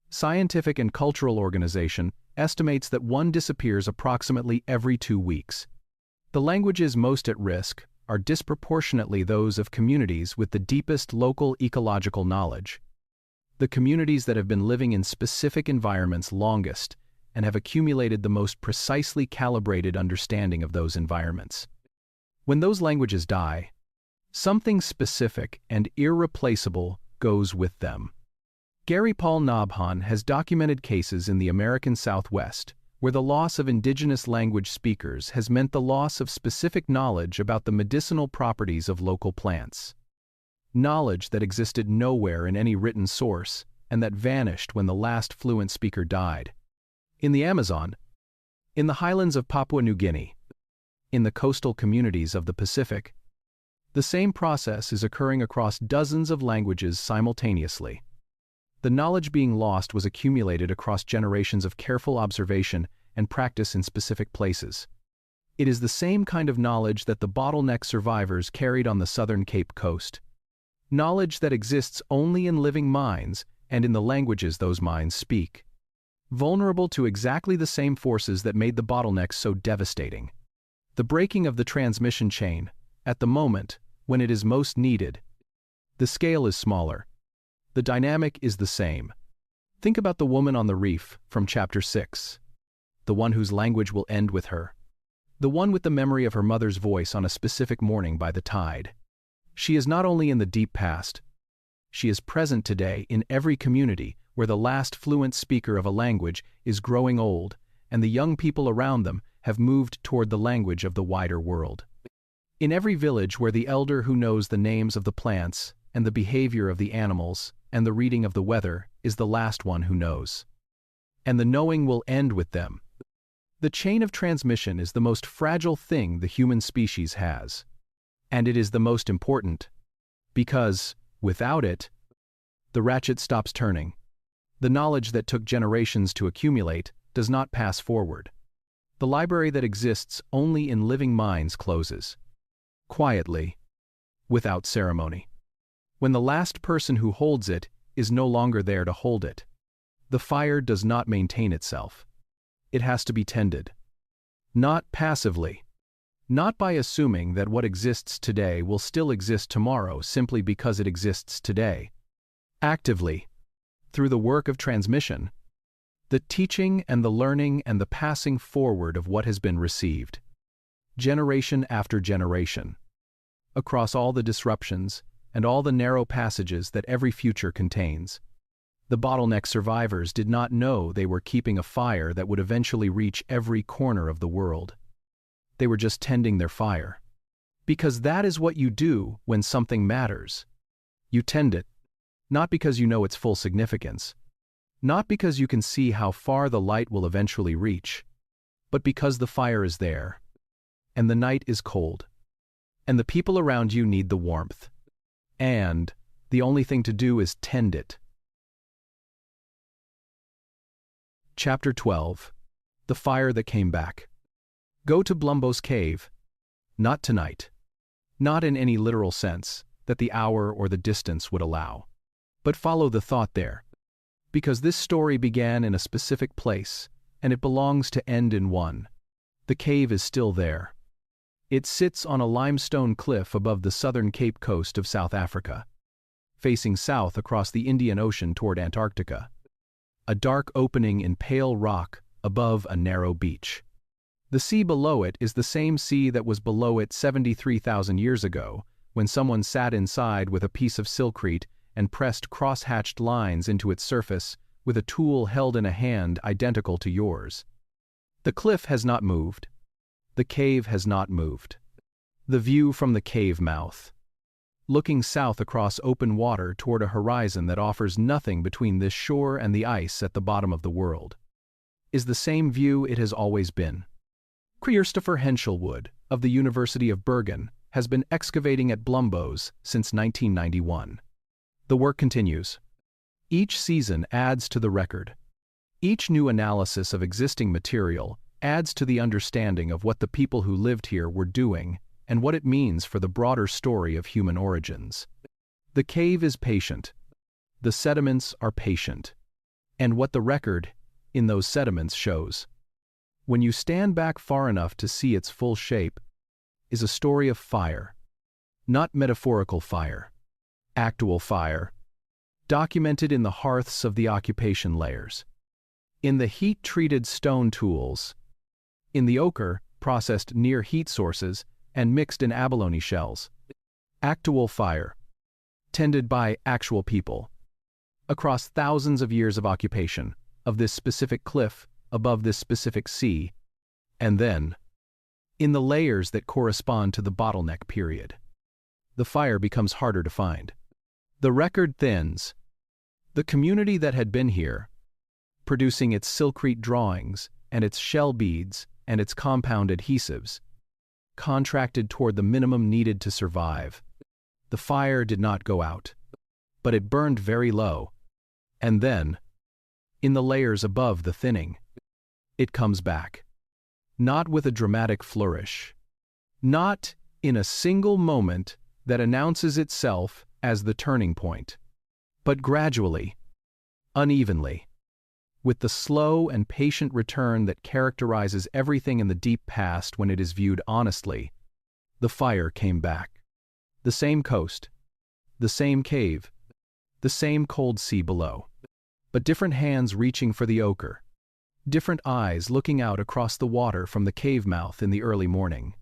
Scientific and Cultural Organization estimates that one disappears approximately every 2 weeks. The languages most at risk are disproportionately those of communities with the deepest local ecological knowledge. The communities that have been living in specific environments longest and have accumulated the most precisely calibrated understanding of those environments. When those languages die, something specific and irreplaceable goes with them. Gary Paul Nabhan has documented cases in the American Southwest where the loss of indigenous language speakers has meant the loss of specific knowledge about the medicinal properties of local plants. Knowledge that existed nowhere in any written source and that vanished when the last fluent speaker died. In the Amazon, in the highlands of Papua New Guinea, in the coastal communities of the Pacific, the same process is occurring across dozens of languages simultaneously. The knowledge being lost was accumulated across generations of careful observation and practice in specific places. It is the same kind of knowledge that the Bottleneck survivors carried on the southern Cape Coast. Knowledge that exists only in living minds and in the languages those minds speak. Vulnerable to exactly the same forces that made the bottlenecks so devastating. The breaking of the transmission chain, at the moment when it is most needed. The scale is smaller. The dynamic is the same. Think about the woman on the reef from Chapter 6. The one whose language will end with her. The one with the memory of her mother's voice on a specific morning by the tide. She is not only in the deep past, she is present today in every community where the last fluent speaker of a language is growing old and the young people around them have moved toward the language of the wider world. In every village where the elder who knows the names of the plants and the behavior of the animals and the reading of the weather is the last one who knows. And the knowing will end with them. The chain of transmission is the most fragile thing the human species has. And it is the most important, because, without it, the ratchet stops turning. The knowledge that took generations to accumulate does not pass forward. The library that exists only in living minds closes. Quietly, without ceremony. When the last person who holds it is no longer there to hold it. The fire does not maintain itself. It has to be tended. Not passively. Not by assuming that what exists today will still exist tomorrow simply because it exists today. Actively, through the work of transmission, the teaching and the learning and the passing forward of what has been received. Generation after generation. Across all the disruptions and all the narrow passages that every future contains. The bottleneck survivors did not know they were keeping a fire that would eventually reach every corner of the world. They were just tending their fire. Because that is what you do when something matters. You tend it, not because you know its full significance, not because you can see how far the light will eventually reach, but because the fire is there, and the night is cold, and the people around you need the warmth, and the only thing to do is tend it. Chapter 12. The Fire That Came Back. Go to Blumbo's cave. Not tonight. Not in any literal sense, that the hour or the distance would allow. But follow the thought there. Because this story began in a specific place, and it belongs to end in one. The cave is still there. It sits on a limestone cliff above the southern Cape Coast of South Africa, facing south across the Indian Ocean toward Antarctica. A dark opening in pale rock above a narrow beach. The sea below it is the same sea that was below it 73,000 years ago, when someone sat inside with a piece of silkcrete and pressed cross-hatched lines into its surface with a tool held in a hand identical to yours. The cliff has not moved. The cave has not moved. The view from the cave mouth, looking south across open water toward a horizon that offers nothing between this shore and the ice at the bottom of the world, is the same view it has always been. Christopher Henshelwood, of the University of Bergen, has been excavating at Blumbo's since 1991. The work continues. Each season adds to the record. Each new analysis of existing material adds to the understanding of what the people who lived here were doing and what it means for the broader story of human origins. The cave is patient. The sediments are patient. And what the record in those sediments shows, when you stand back far enough to see its full shape, is a story of fire. Not metaphorical fire. Actual fire. Documented in the hearths of the occupation layers. In the heat-treated stone tools, in the ochre, processed near heat sources and mixed in abalone shells. Actual fire, tended by actual people, across thousands of years of occupation, of this specific cliff, above this specific sea, and then, in the layers that correspond to the bottleneck period, the fire becomes harder to find. The record thins. The community that had been here, producing its silkrete drawings and its shell beads and its compound adhesives, contracted toward the minimum needed to survive. The fire did not go out, but it burned very low, and then, in the layers above the thinning, it comes back. Not with a dramatic flourish, not in a single moment that announces itself as the turning point, but gradually, unevenly, with the slow and patient return that characterizes everything in the deep past when it is viewed honestly, the fire came back. The same coast, the same cave, the same cold sea below, but different hands reaching for the ochre, different eyes looking out across the water from the cave mouth in the early morning,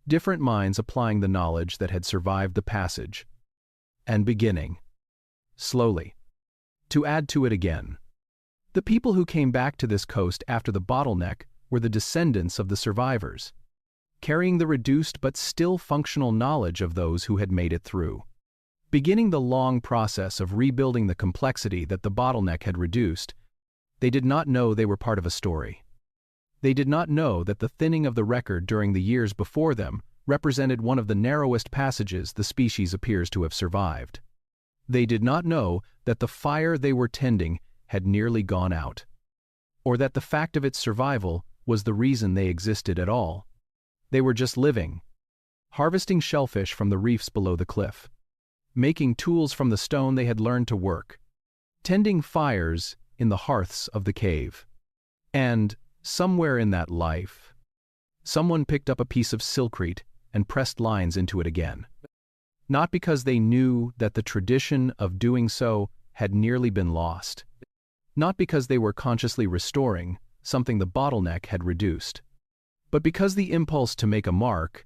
different minds applying the knowledge that had survived the passage, and beginning, slowly, to add to it again. The people who came back to this coast after the bottleneck were the descendants of the survivors, carrying the reduced but still functional knowledge of those who had made it through, beginning the long process of rebuilding the complexity that the bottleneck had reduced. They did not know they were part of a story. They did not know that the thinning of the record during the years before them represented one of the narrowest passages the species appears to have survived. They did not know that the fire they were tending had nearly gone out, or that the fact of its survival was the reason they existed at all. They were just living, harvesting shellfish from the reefs below the cliff, making tools from the stone they had learned to work, tending fires in the hearths of the cave. And, somewhere in that life, someone picked up a piece of silkrete and pressed lines into it again. Not because they knew that the tradition of doing so had nearly been lost, not because they were consciously restoring something the bottleneck had reduced, but because the impulse to make a mark,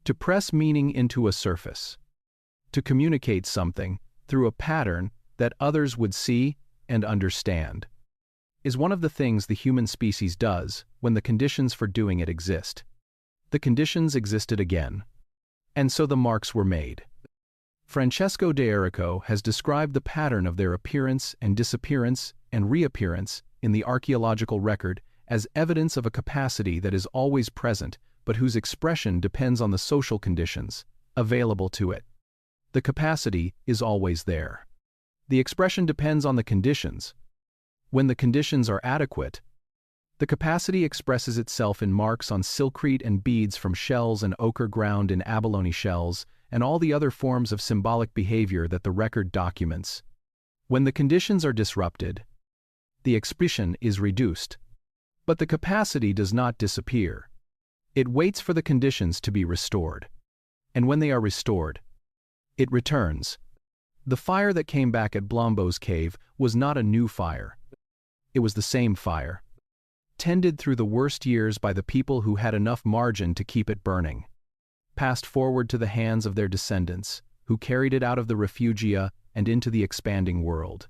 to press meaning into a surface, to communicate something through a pattern that others would see and understand, is one of the things the human species does when the conditions for doing it exist. The conditions existed again, and so the marks were made. Francesco de Errico has described the pattern of their appearance and disappearance and reappearance in the archaeological record as evidence of a capacity that is always present but whose expression depends on the social conditions available to it. The capacity is always there. The expression depends on the conditions. When the conditions are adequate, the capacity expresses itself in marks on silkrete and beads from shells and ochre ground in abalone shells and all the other forms of symbolic behavior that the record documents. When the conditions are disrupted, the expression is reduced. But the capacity does not disappear. It waits for the conditions to be restored. And when they are restored, it returns. The fire that came back at Blombo's cave was not a new fire. It was the same fire, tended through the worst years by the people who had enough margin to keep it burning, passed forward to the hands of their descendants, who carried it out of the refugia and into the expanding world.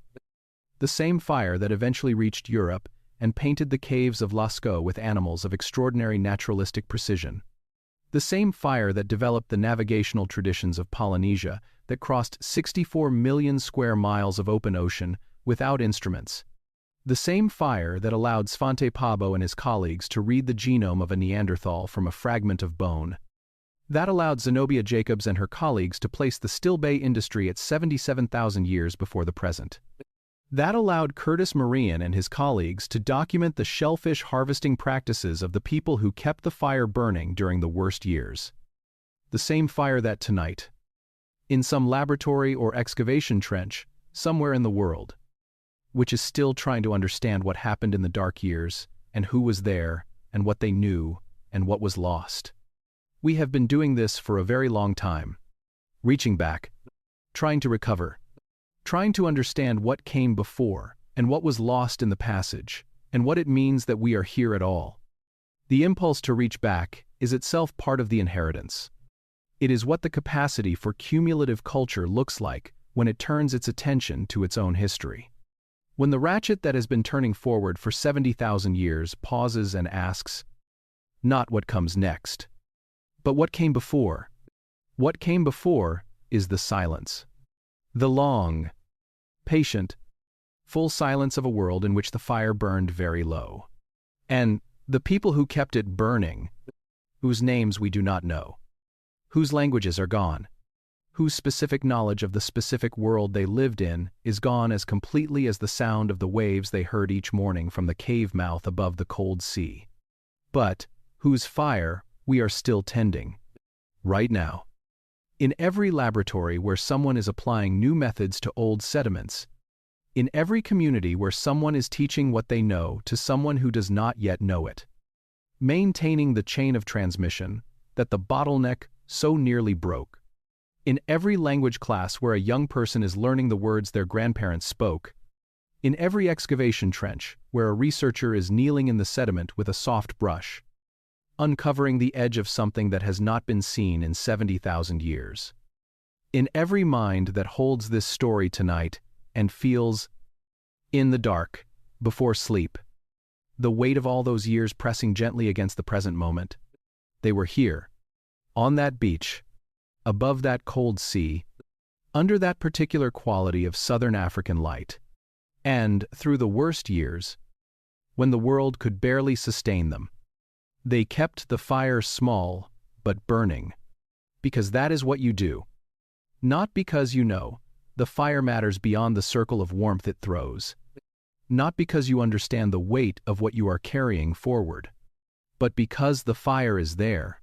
The same fire that eventually reached Europe and painted the caves of Lascaux with animals of extraordinary naturalistic precision. The same fire that developed the navigational traditions of Polynesia that crossed 64 million square miles of open ocean without instruments. The same fire that allowed Svante Pääbo and his colleagues to read the genome of a Neanderthal from a fragment of bone. That allowed Zenobia Jacobs and her colleagues to place the still bay industry at 77,000 years before the present. That allowed Curtis Marian and his colleagues to document the shellfish harvesting practices of the people who kept the fire burning during the worst years. The same fire that tonight, in some laboratory or excavation trench, somewhere in the world, which is still trying to understand what happened in the dark years, and who was there, and what they knew, and what was lost. We have been doing this for a very long time, reaching back, trying to recover, trying to understand what came before and what was lost in the passage, and what it means that we are here at all. The impulse to reach back is itself part of the inheritance. It is what the capacity for cumulative culture looks like when it turns its attention to its own history. When the ratchet that has been turning forward for 70,000 years pauses and asks, not what comes next, but what came before. What came before is the silence. The long, patient, full silence of a world in which the fire burned very low. And the people who kept it burning, whose names we do not know, whose languages are gone, whose specific knowledge of the specific world they lived in is gone as completely as the sound of the waves they heard each morning from the cave mouth above the cold sea. But whose fire we are still tending, right now. In every laboratory where someone is applying new methods to old sediments, in every community where someone is teaching what they know to someone who does not yet know it, maintaining the chain of transmission that the bottleneck so nearly broke. In every language class where a young person is learning the words their grandparents spoke, in every excavation trench where a researcher is kneeling in the sediment with a soft brush, uncovering the edge of something that has not been seen in 70,000 years. In every mind that holds this story tonight and feels, in the dark, before sleep, the weight of all those years pressing gently against the present moment. They were here, on that beach, above that cold sea, under that particular quality of southern African light, and, through the worst years, when the world could barely sustain them, they kept the fire small but burning, because that is what you do. Not because you know the fire matters beyond the circle of warmth it throws, not because you understand the weight of what you are carrying forward, but because the fire is there,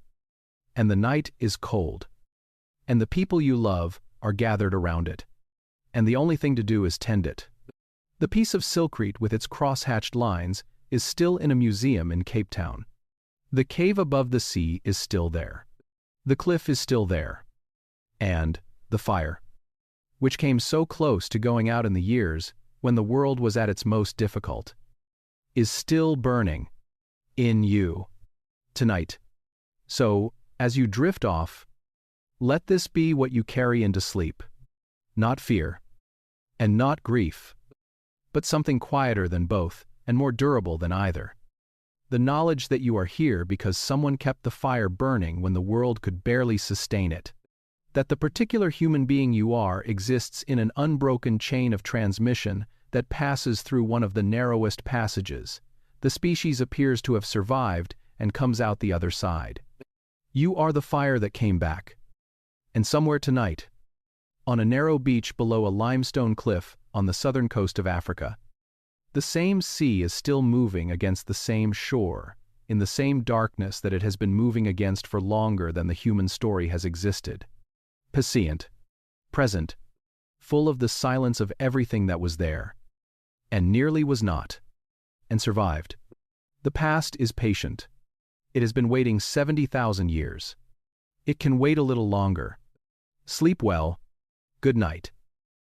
and the night is cold, and the people you love are gathered around it, and the only thing to do is tend it. The piece of silkrete with its cross-hatched lines is still in a museum in Cape Town. The cave above the sea is still there. The cliff is still there. And the fire, which came so close to going out in the years when the world was at its most difficult, is still burning in you tonight. So, as you drift off, let this be what you carry into sleep. Not fear, and not grief, but something quieter than both and more durable than either. The knowledge that you are here because someone kept the fire burning when the world could barely sustain it. That the particular human being you are exists in an unbroken chain of transmission that passes through one of the narrowest passages. The species appears to have survived and comes out the other side. You are the fire that came back. And somewhere tonight, on a narrow beach below a limestone cliff on the southern coast of Africa, the same sea is still moving against the same shore, in the same darkness that it has been moving against for longer than the human story has existed. Pascient, present, full of the silence of everything that was there, and nearly was not, and survived. The past is patient. It has been waiting 70,000 years. It can wait a little longer. Sleep well. Good night.